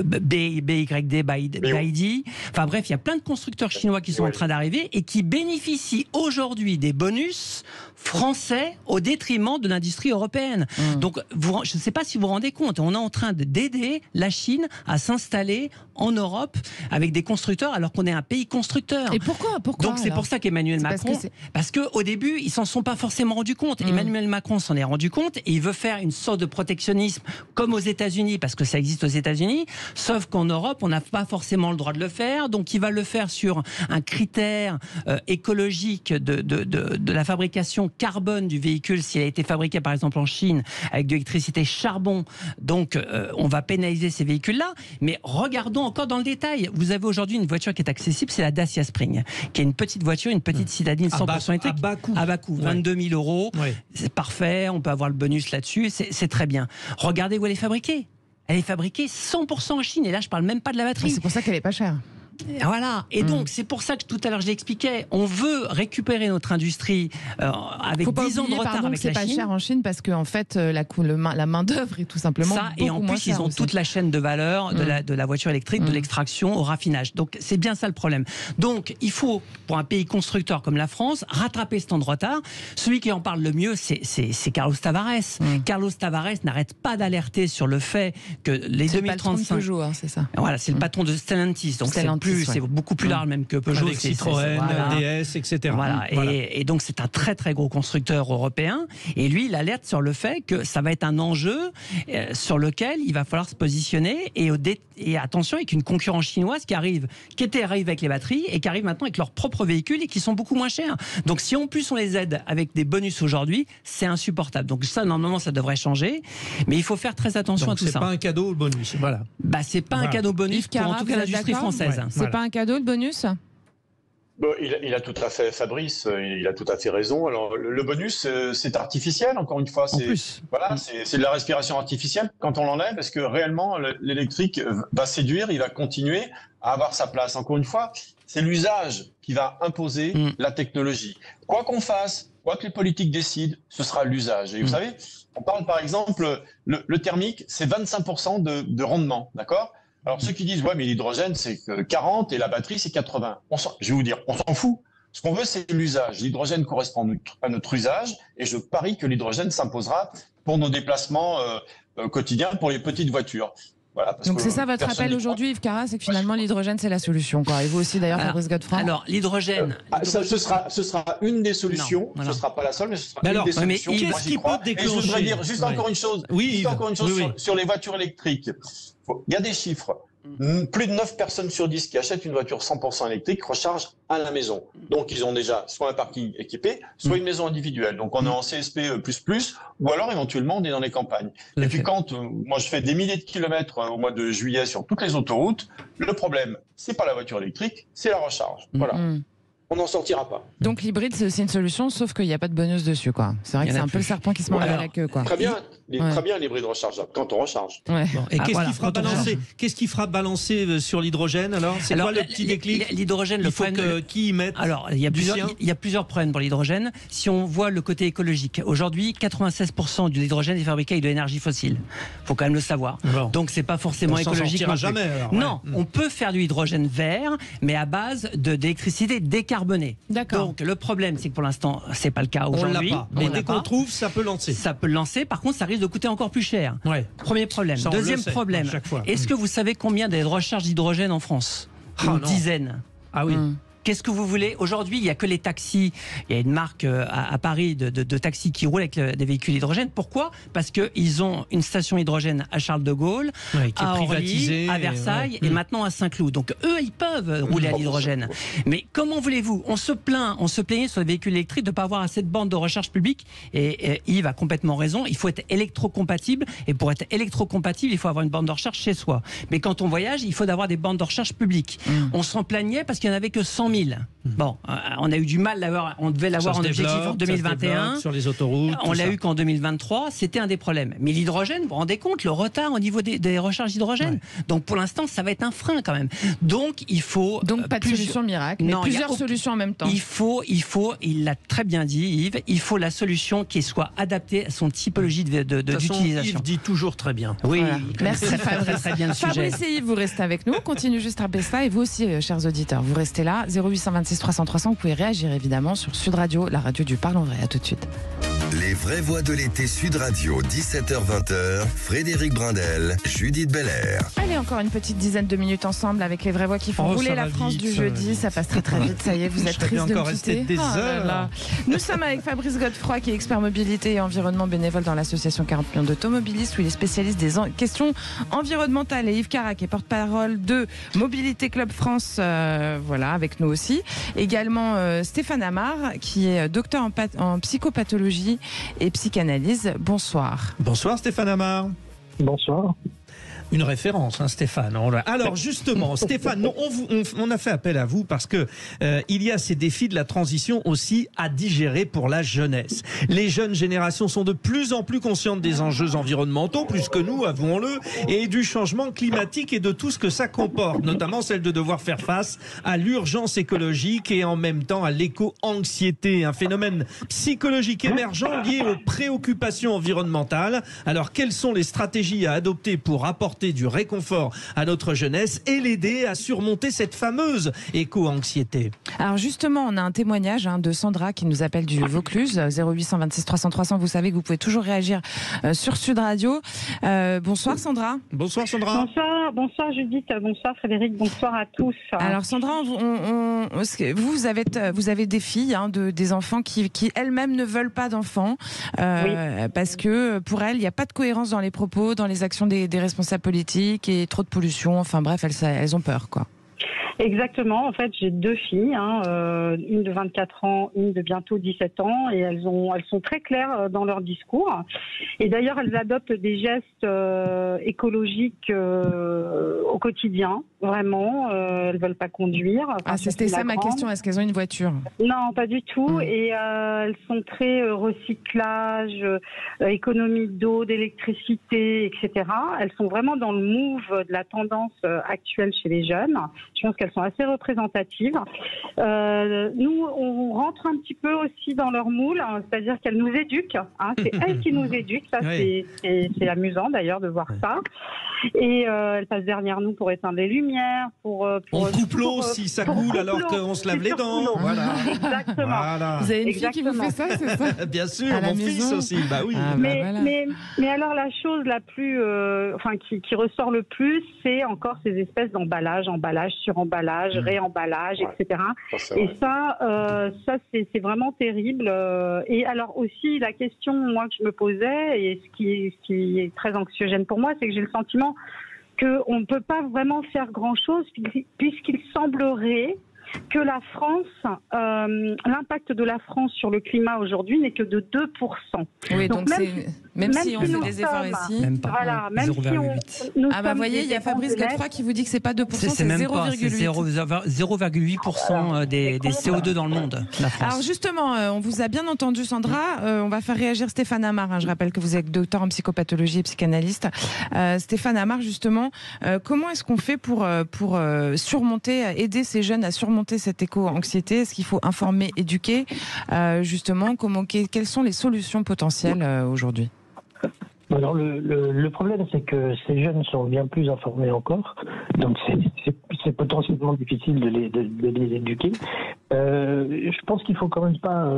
BYD, BYD. Enfin bref, il y a plein de constructeurs chinois qui sont en train d'arriver et qui bénéficient aujourd'hui des bonus français au détriment de l'industrie européenne. Donc, je ne sais pas si vous vous rendez compte, on est en train d'aider la Chine à s'installer en Europe avec des constructeurs alors qu'on est un pays constructeur. Et pourquoi Donc c'est pour ça qu'Emmanuel Macron, parce qu'au début, ils s'en sont pas forcément rendus compte. Emmanuel Macron s'en est rendu compte et il veut faire une sorte de protectionnisme comme aux États-Unis, parce que ça existe aux États-Unis, sauf qu'en Europe, on n'a pas forcément le droit de le faire. Donc il va le faire sur un critère écologique de la fabrication carbone du véhicule s'il a été fabriqué par exemple en Chine avec de l'électricité charbon. Donc on va pénaliser ces véhicules-là. Mais regardons encore dans le détail. Vous avez aujourd'hui une voiture qui est accessible, c'est la Dacia Spring, qui est une petite voiture, une petite citadine 100% électrique. À bas coût, 22 000 €. Ouais. C'est parfait, on peut avoir le bonus là-dessus, c'est très bien. Regardez où elle est fabriquée. Elle est fabriquée 100% en Chine. Et là, je ne parle même pas de la batterie. C'est pour ça qu'elle n'est pas chère. Voilà. Et donc, c'est pour ça que tout à l'heure, je l'expliquais, on veut récupérer notre industrie avec 10 ans de retard avec la Chine. C'est pas cher en Chine parce qu'en fait, la main-d'œuvre est tout simplement ça, et en plus, ils ont toute la chaîne de valeur de la voiture électrique, de l'extraction au raffinage. Donc, c'est bien ça le problème. Donc, il faut, pour un pays constructeur comme la France, rattraper ce temps de retard. Celui qui en parle le mieux, c'est Carlos Tavares. Carlos Tavares n'arrête pas d'alerter sur le fait que les 2035. Peugeot, c'est ça. Voilà, c'est le patron de Stellantis. Donc, c'est beaucoup plus large même que Peugeot. Avec Citroën, DS, etc. Voilà. Et donc c'est un très très gros constructeur européen. Et lui, il alerte sur le fait que ça va être un enjeu sur lequel il va falloir se positionner. Et attention, avec une concurrence chinoise qui arrive avec les batteries et qui arrive maintenant avec leurs propres véhicules et qui sont beaucoup moins chers. Donc si en plus on les aide avec des bonus aujourd'hui, c'est insupportable. Donc ça, normalement, ça devrait changer. Mais il faut faire très attention à tout ça. C'est pas un cadeau le bonus. Voilà. C'est pas un cadeau bonus pour en tout cas l'industrie française. C'est pas un cadeau le bonus ? Bon, il a tout à fait, Fabrice, il a tout à fait raison. Alors, le bonus, c'est artificiel, encore une fois. C'est de la respiration artificielle quand on l'enlève, parce que réellement, l'électrique va séduire, il va continuer à avoir sa place. Encore une fois, c'est l'usage qui va imposer la technologie. Quoi qu'on fasse, quoi que les politiques décident, ce sera l'usage. Et vous savez, on parle par exemple, le thermique, c'est 25% de rendement, d'accord ? Alors, ceux qui disent, ouais, mais l'hydrogène, c'est 40 et la batterie, c'est 80. Je vais vous dire, on s'en fout. Ce qu'on veut, c'est l'usage. L'hydrogène correspond à notre usage et je parie que l'hydrogène s'imposera pour nos déplacements quotidiens pour les petites voitures. Voilà, donc c'est ça votre appel aujourd'hui, Yves Carra, c'est que finalement l'hydrogène c'est la solution, quoi. Et vous aussi d'ailleurs, Fabrice Godefroy. Alors l'hydrogène, ce sera une des solutions. Ce ne sera pas la seule, mais ce sera une des solutions. Qu'est-ce qui peut déclencher ? Et je voudrais dire juste encore une chose. Sur les voitures électriques. Il y a des chiffres. Plus de 9 personnes sur 10 qui achètent une voiture 100% électrique rechargent à la maison. Donc, ils ont déjà soit un parking équipé, soit une maison individuelle. Donc, on est en CSP++, ou alors, éventuellement, on est dans les campagnes. Et puis, quand moi, je fais des milliers de kilomètres au mois de juillet sur toutes les autoroutes, le problème, c'est pas la voiture électrique, c'est la recharge. Voilà. On n'en sortira pas. Donc l'hybride, c'est aussi une solution, sauf qu'il n'y a pas de bonus dessus, quoi. C'est vrai que c'est un peu le serpent qui se mord la queue, quoi. Très bien l'hybride rechargeable, quand on recharge. Ouais. Bon, et qu'est-ce qui fera balancer sur l'hydrogène, alors? C'est quoi le petit déclic? L'hydrogène, il faut qui y mette. Alors, il y a plusieurs problèmes pour l'hydrogène. Si on voit le côté écologique, aujourd'hui, 96% de l'hydrogène est fabriqué avec de l'énergie fossile. Il faut quand même le savoir. Bon. Donc, c'est pas forcément écologique. On jamais, alors, non, on peut faire du hydrogène vert, mais à base d'électricité décarbonée. D'accord. Donc, le problème, c'est que pour l'instant, c'est pas le cas aujourd'hui. On l'a pas. Mais dès qu'on trouve, ça peut lancer. Ça peut lancer. Par contre, ça risque de coûter encore plus cher. Ouais. Premier problème. Ça, Deuxième problème. Est-ce que vous savez combien il y a de recharges d'hydrogène en France? Une dizaine. Ah oui. Qu'est-ce que vous voulez? Aujourd'hui, il n'y a que les taxis. Il y a une marque à Paris de taxis qui roulent avec des véhicules hydrogène. Pourquoi? Parce qu'ils ont une station hydrogène à Charles de Gaulle, à Orly, à Versailles et maintenant à Saint-Cloud. Donc eux, ils peuvent rouler à l'hydrogène. Mais comment voulez-vous? On se plaignait sur les véhicules électriques de ne pas avoir assez de bornes de recharge publique. Et Yves a complètement raison. Il faut être électrocompatible. Et pour être électrocompatible, il faut avoir une borne de recharge chez soi. Mais quand on voyage, il faut avoir des bornes de recharge publiques. On s'en plaignait parce qu'il n'y en avait que 100 000. Bon, on a eu du mal d'avoir, on devait l'avoir en objectif en 2021. Sur les autoroutes. On l'a eu qu'en 2023, c'était un des problèmes. Mais l'hydrogène, vous vous rendez compte, le retard au niveau des recharges d'hydrogène. Donc pour l'instant, ça va être un frein quand même. Donc il faut. Donc pas de solution miracle, mais plusieurs solutions en même temps. Il l'a très bien dit, Yves, il faut la solution qui soit adaptée à son typologie d'utilisation. Yves dit toujours très bien. Oui, voilà. Merci Fabrice. Très bien le sujet. Fabrice et Yves, vous restez avec nous. On continue juste après ça. Et vous aussi, chers auditeurs, vous restez là. 0826 300 300. Vous pouvez réagir évidemment sur Sud Radio, la radio du Parlons Vrai. À tout de suite. Les vraies voix de l'été Sud Radio, 17h-20h, Frédéric Brindel, Judith Belair. Allez, encore une petite dizaine de minutes ensemble avec les vraies voix qui font rouler la France du jeudi. Ça passe très très vite, ça y est, vous êtes triste de me quitter. Des heures. Nous sommes avec Fabrice Godefroy, qui est expert mobilité et environnement bénévole dans l'association 40 millions d'automobilistes, où il est spécialiste des questions environnementales. Et Yves Cara, qui est porte-parole de Mobilité Club France, voilà, avec nous aussi. Également Stéphane Amar, qui est docteur en psychopathologie et psychanalyse. Bonsoir. Bonsoir Stéphane Amar. Bonsoir. Une référence, hein, Stéphane. Alors justement, Stéphane, on a fait appel à vous parce que il y a ces défis de la transition aussi à digérer pour la jeunesse. Les jeunes générations sont de plus en plus conscientes des enjeux environnementaux, plus que nous, avouons-le, et du changement climatique et de tout ce que ça comporte, notamment celle de devoir faire face à l'urgence écologique et en même temps à l'éco-anxiété, un phénomène psychologique émergent lié aux préoccupations environnementales. Alors, quelles sont les stratégies à adopter pour apporter du réconfort à notre jeunesse et l'aider à surmonter cette fameuse éco-anxiété? Alors justement, on a un témoignage de Sandra qui nous appelle du Vaucluse, 0826 300 300. Vous savez que vous pouvez toujours réagir sur Sud Radio. Bonsoir Sandra. Bonsoir Sandra. Bonsoir Judith, bonsoir Frédéric, bonsoir à tous. Alors Sandra, vous avez des filles, des enfants qui elles-mêmes ne veulent pas d'enfants parce que pour elles, il n'y a pas de cohérence dans les propos, dans les actions des responsables politiques et trop de pollution. Enfin bref, elles ont peur, quoi. Exactement. En fait, j'ai deux filles, une de 24 ans, une de bientôt 17 ans, et elles sont très claires dans leur discours. Et d'ailleurs, elles adoptent des gestes écologiques au quotidien, vraiment. Elles veulent pas conduire. Enfin, c'était ça ma question. Est-ce qu'elles ont une voiture? Non, pas du tout. Et elles sont très recyclage, économie d'eau, d'électricité, etc. Elles sont vraiment dans le move de la tendance actuelle chez les jeunes. Je pense qu'elles sont assez représentatives. Nous, on rentre un petit peu aussi dans leur moule, c'est-à-dire qu'elles nous éduquent. C'est elles qui nous éduquent. Ça, oui. C'est amusant d'ailleurs de voir ça. Et elles passent derrière nous pour éteindre les lumières. On coupe l'eau si ça coule alors qu'on se lave les dents. Voilà. Exactement. Voilà. Vous avez une fille qui vous fait ça, c'est ça? Bien sûr, mon fils aussi. Bah oui. Mais alors la chose la plus, qui ressort le plus, c'est encore ces espèces d'emballage, emballage sur emballage, réemballage, etc. Et ça, c'est vraiment terrible. Et alors aussi, la question, moi, que je me posais, et ce qui est très anxiogène pour moi, c'est que j'ai le sentiment qu'on ne peut pas vraiment faire grand-chose puisqu'il semblerait que la France, l'impact de la France sur le climat aujourd'hui n'est que de 2%. Oui, donc même si on fait des efforts ici, même pas. Voilà, même 0,8. si nous vous voyez, il y a Fabrice Godefroy qui vous dit que c'est pas 2%, c'est même pas, c'est 0,8% des CO2 dans le monde, la France. Alors justement, on vous a bien entendu, Sandra. On va faire réagir Stéphane Amar. Je rappelle que vous êtes docteur en psychopathologie et psychanalyste. Stéphane Amar, justement, comment est-ce qu'on fait pour surmonter, aider ces jeunes à surmonter cette éco-anxiété? Est-ce qu'il faut informer, éduquer? Justement, quelles sont les solutions potentielles aujourd'hui? Alors le problème, c'est que ces jeunes sont bien plus informés encore, donc c'est potentiellement difficile de les éduquer. Je pense qu'il faut quand même pas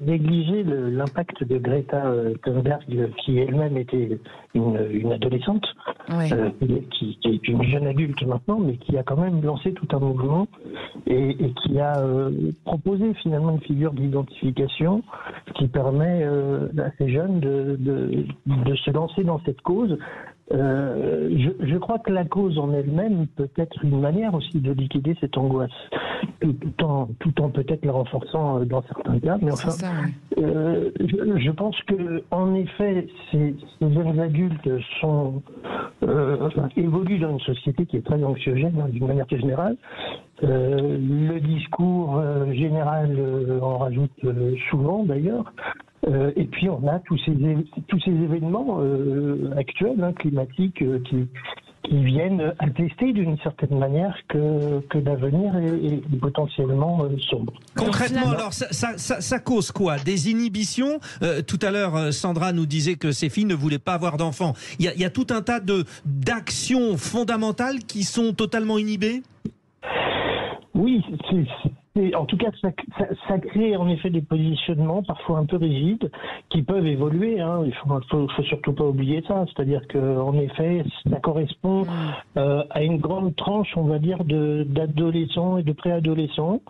négliger l'impact de Greta Thunberg, qui elle-même était une adolescente, oui. Qui est une jeune adulte maintenant, mais qui a quand même lancé tout un mouvement et qui a proposé finalement une figure d'identification qui permet à ces jeunes de se lancer dans cette cause. Je crois que la cause en elle-même peut être une manière aussi de liquider cette angoisse, tout en peut-être la renforçant dans certains cas. Mais enfin, ça, oui. Je pense que en effet, ces jeunes adultes évoluent dans une société qui est très anxiogène, d'une manière générale. Le discours général en rajoute souvent d'ailleurs. Et puis on a tous ces événements actuels, climatiques, qui viennent attester d'une certaine manière que l'avenir est potentiellement sombre. Concrètement, alors, ça cause quoi? Des inhibitions? Tout à l'heure, Sandra nous disait que ses filles ne voulaient pas avoir d'enfants. Il y a tout un tas d'actions fondamentales qui sont totalement inhibées? Oui, en tout cas, ça crée en effet des positionnements parfois un peu rigides qui peuvent évoluer. Il faut surtout pas oublier ça. C'est-à-dire qu'en effet, ça correspond à une grande tranche, on va dire, d'adolescents et de préadolescents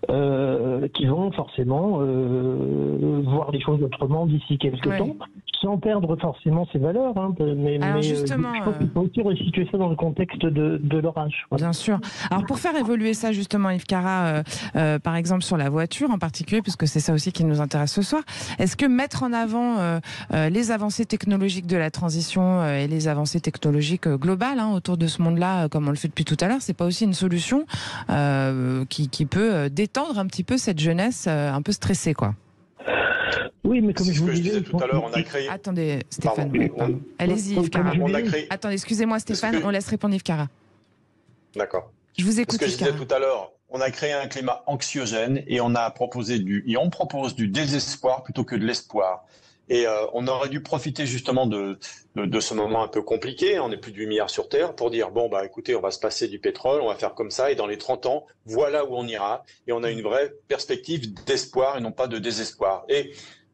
qui vont forcément voir les choses autrement d'ici quelques temps, sans perdre forcément ses valeurs. Mais justement, je pense qu'il faut aussi resituer ça dans le contexte de leur âge. Voilà. Bien sûr. Alors pour faire évoluer ça, justement, Yves Cara, par exemple sur la voiture en particulier, puisque c'est ça aussi qui nous intéresse ce soir, est-ce que mettre en avant les avancées technologiques de la transition et les avancées technologiques globales autour de ce monde-là, comme on le fait depuis tout à l'heure, c'est pas aussi une solution qui peut détendre un petit peu cette jeunesse un peu stressée, quoi? Oui, mais comme je vous disais tout à l'heure, on a créé... Attendez, Stéphane. Allez-y, Yves Cara. Attendez, excusez-moi, Stéphane, on laisse répondre Yves Cara. D'accord. Je vous écoute. Ce que je disais tout à l'heure, on a créé un climat anxiogène et on propose du désespoir plutôt que de l'espoir. Et on aurait dû profiter justement de ce moment un peu compliqué, on est plus de 8 milliards sur Terre, pour dire, bon, écoutez, on va se passer du pétrole, on va faire comme ça, et dans les 30 ans, voilà où on ira. Et on a une vraie perspective d'espoir et non pas de désespoir. Et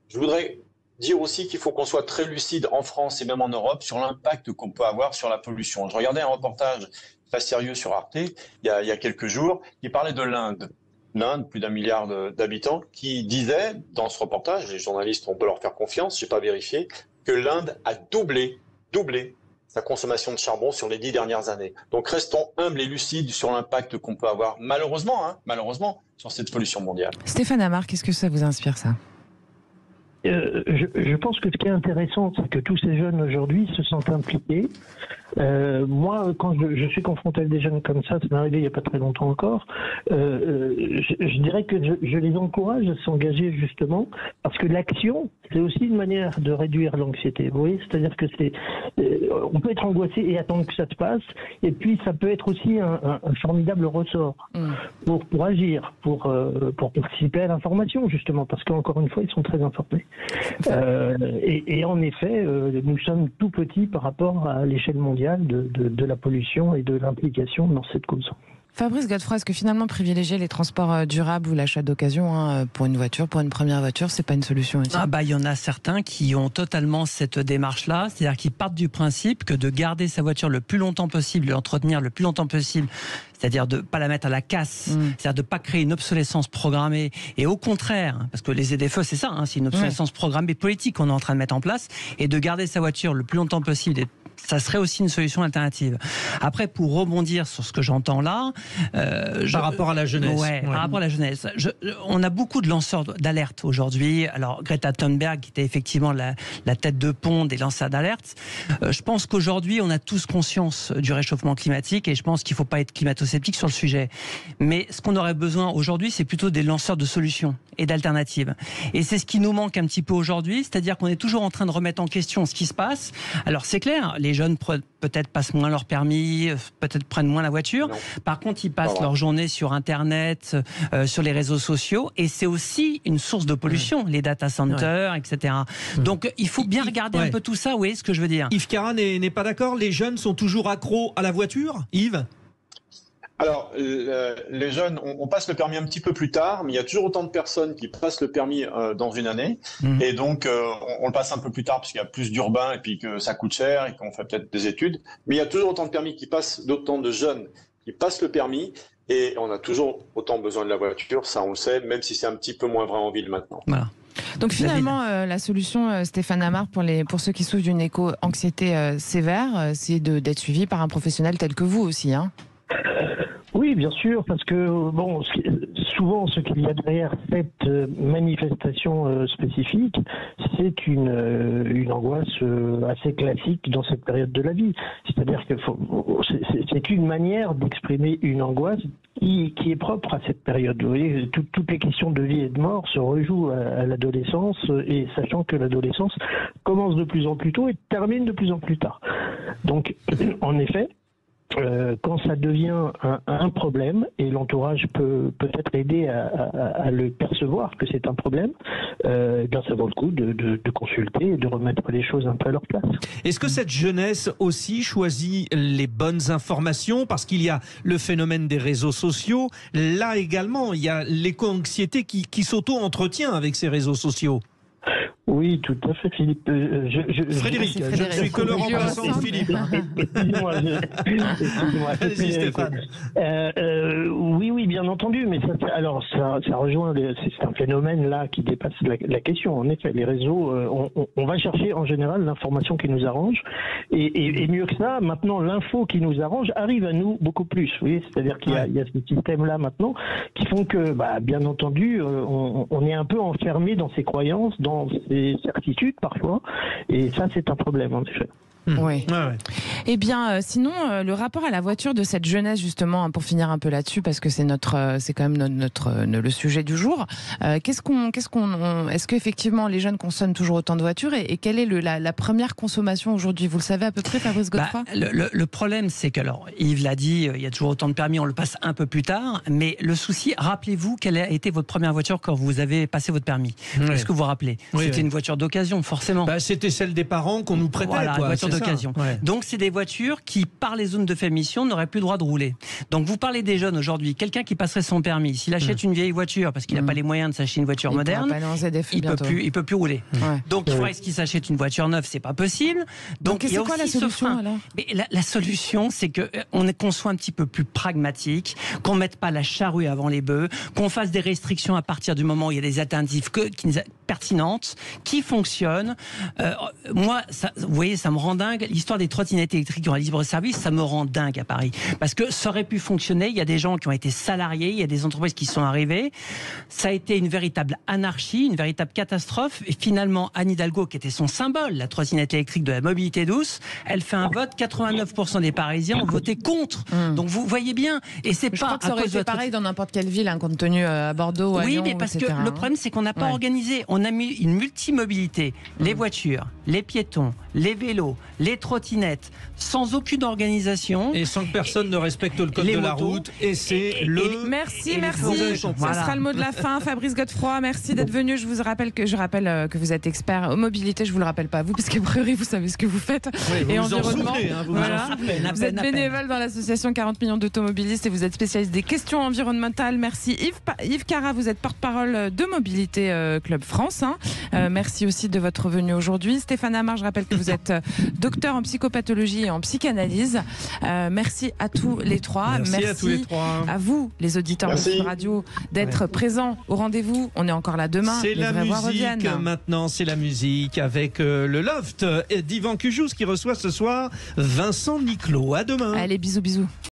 je voudrais dire aussi qu'il faut qu'on soit très lucide en France et même en Europe sur l'impact qu'on peut avoir sur la pollution. Je regardais un reportage très sérieux sur Arte il y a quelques jours qui parlait de l'Inde. L'Inde, plus d'1 milliard d'habitants, qui disait dans ce reportage, les journalistes, on peut leur faire confiance, je n'ai pas vérifié, que l'Inde a doublé sa consommation de charbon sur les 10 dernières années. Donc restons humbles et lucides sur l'impact qu'on peut avoir, malheureusement, sur cette pollution mondiale. Stéphane Amar, qu'est-ce que ça vous inspire, ça ? Je pense que ce qui est intéressant, c'est que tous ces jeunes aujourd'hui se sentent impliqués. Moi, quand je suis confronté à des jeunes comme ça m'est arrivé il n'y a pas très longtemps encore, je dirais que je les encourage à s'engager justement, parce que l'action, c'est aussi une manière de réduire l'anxiété. Vous voyez, c'est-à-dire que on peut être angoissé et attendre que ça se passe, et puis ça peut être aussi un formidable ressort pour agir, pour participer à l'information justement, parce qu'encore une fois, ils sont très informés. Et en effet, nous sommes tout petits par rapport à l'échelle mondiale de la pollution et de l'implication dans cette cause. Fabrice Godefroy, est-ce que finalement privilégier les transports durables ou l'achat d'occasion pour une voiture, pour une première voiture, c'est pas une solution aussi ? Il y en a certains qui ont totalement cette démarche-là, c'est-à-dire qu'ils partent du principe que de garder sa voiture le plus longtemps possible, de l'entretenir le plus longtemps possible, c'est-à-dire de ne pas la mettre à la casse, c'est-à-dire de ne pas créer une obsolescence programmée, et au contraire, parce que les ZFE c'est ça, c'est une obsolescence programmée politique qu'on est en train de mettre en place, et de garder sa voiture le plus longtemps possible, ça serait aussi une solution alternative. Après, pour rebondir sur ce que j'entends là, par rapport à la jeunesse. Par rapport à la jeunesse. On a beaucoup de lanceurs d'alerte aujourd'hui. Alors, Greta Thunberg, qui était effectivement la tête de pont des lanceurs d'alerte. Je pense qu'aujourd'hui, on a tous conscience du réchauffement climatique et je pense qu'il ne faut pas être climato-sceptique sur le sujet. Mais ce qu'on aurait besoin aujourd'hui, c'est plutôt des lanceurs de solutions et d'alternatives. Et c'est ce qui nous manque un petit peu aujourd'hui, c'est-à-dire qu'on est toujours en train de remettre en question ce qui se passe. Alors, c'est clair, les jeunes peut-être passent moins leur permis, peut-être prennent moins la voiture. Non. Par contre, ils passent leur journée sur Internet, sur les réseaux sociaux, et c'est aussi une source de pollution, les data centers, etc. Donc, il faut bien regarder un peu tout ça, vous voyez ce que je veux dire. Yves Cara n'est pas d'accord? Les jeunes sont toujours accros à la voiture, Yves? Alors, les jeunes, on passe le permis un petit peu plus tard, mais il y a toujours autant de personnes qui passent le permis dans une année. Et donc, on le passe un peu plus tard parce qu'il y a plus d'urbains et puis que ça coûte cher et qu'on fait peut-être des études. Mais il y a toujours autant de permis qui passent, d'autant de jeunes qui passent le permis. Et on a toujours autant besoin de la voiture, ça on le sait, même si c'est un petit peu moins vrai en ville maintenant. Voilà. Donc finalement, la solution, Stéphane Amar, pour ceux qui souffrent d'une éco-anxiété sévère, c'est d'être suivi par un professionnel tel que vous aussi, hein? Oui, bien sûr, parce que bon, souvent ce qu'il y a derrière cette manifestation spécifique, c'est une angoisse assez classique dans cette période de la vie. C'est-à-dire que c'est une manière d'exprimer une angoisse qui est propre à cette période. Vous voyez, toutes les questions de vie et de mort se rejouent à l'adolescence, et sachant que l'adolescence commence de plus en plus tôt et termine de plus en plus tard. Donc, en effet, quand ça devient un problème, et l'entourage peut peut-être aider à le percevoir que c'est un problème, bien ça vaut le coup de consulter et de remettre les choses un peu à leur place. Est-ce que cette jeunesse aussi choisit les bonnes informations? Parce qu'il y a le phénomène des réseaux sociaux. Là également, il y a l'éco-anxiété qui s'auto-entretient avec ces réseaux sociaux. Oui, tout à fait, Philippe. Frédéric, je ne suis que le remplaçant de Philippe. Excusez-moi. Allez-y, Stéphane. Oui, bien entendu, mais ça rejoint, c'est un phénomène là qui dépasse la question. En effet, les réseaux, on va chercher en général l'information qui nous arrange, et mieux que ça, maintenant l'info qui nous arrange arrive à nous beaucoup plus. Vous voyez, c'est-à-dire qu'il y a ce système-là maintenant qui font que, bien entendu, on est un peu enfermé dans ses croyances, dans ses certitudes parfois, et ça c'est un problème en effet. Oui. Eh bien, sinon, le rapport à la voiture de cette jeunesse, justement, pour finir un peu là-dessus, parce que c'est quand même le sujet du jour. Est-ce qu'effectivement les jeunes consomment toujours autant de voitures, et quelle est la première consommation aujourd'hui? Vous le savez à peu près, Fabrice Godefroy? Le problème, c'est que, alors, Yves l'a dit, il y a toujours autant de permis, on le passe un peu plus tard, mais le souci, rappelez-vous quelle a été votre première voiture quand vous avez passé votre permis. Est-ce que vous vous rappelez? C'était une voiture d'occasion, forcément. C'était celle des parents qu'on nous prêtait. Voilà, une voiture d'occasion. Donc c'est des voitures qui, par les zones de faible émission, n'auraient plus le droit de rouler. Donc vous parlez des jeunes aujourd'hui, quelqu'un qui passerait son permis, s'il achète une vieille voiture parce qu'il n'a pas les moyens de s'acheter une voiture moderne, il peut plus rouler. Donc il faudrait qu'il s'achète une voiture neuve, c'est pas possible. Donc c'est quoi la solution alors? Mais la solution, c'est qu'on soit un petit peu plus pragmatique, qu'on mette pas la charrue avant les bœufs, qu'on fasse des restrictions à partir du moment où il y a des alternatives pertinentes, qui fonctionnent. Moi, vous voyez, ça me rend dingue. L'histoire des trottinettes électriques en libre service, ça me rend dingue à Paris. Parce que ça aurait pu fonctionner. Il y a des gens qui ont été salariés, il y a des entreprises qui sont arrivées. Ça a été une véritable anarchie, une véritable catastrophe. Et finalement, Anne Hidalgo, qui était son symbole, la trottinette électrique de la mobilité douce, elle fait un vote. 89% des Parisiens ont voté contre. Donc vous voyez bien. Et c'est pas. Je crois que ça aurait été pareil dans n'importe quelle ville, compte tenu à Bordeaux, à Lyon, mais parce etc., que le problème, c'est qu'on n'a pas organisé. On a mis une multimobilité. Les voitures, les piétons, les vélos, les trottinettes, sans aucune organisation. Et sans que personne ne respecte le code de la route. Et c'est Merci. Ce sera le mot de la fin. Fabrice Godefroy, merci d'être venu. Je rappelle que vous êtes expert en mobilité. Je vous le rappelle pas vous, parce qu'à priori vous savez ce que vous faites. Et environnement. Vous êtes bénévole dans l'association 40 millions d'automobilistes et vous êtes spécialiste des questions environnementales. Merci Yves Cara, vous êtes porte-parole de Mobilité Club France. Merci aussi de votre venue aujourd'hui. Stéphane Amar, je rappelle que vous êtes docteur en psychopathologie et en psychanalyse. Merci à tous les trois. Merci à tous les trois. À vous, les auditeurs de Sud Radio, d'être présents au rendez-vous. On est encore là demain. C'est la musique maintenant, c'est la musique avec le Loft d'Yvan Cujous qui reçoit ce soir Vincent Niclot. À demain. Allez, bisous, bisous.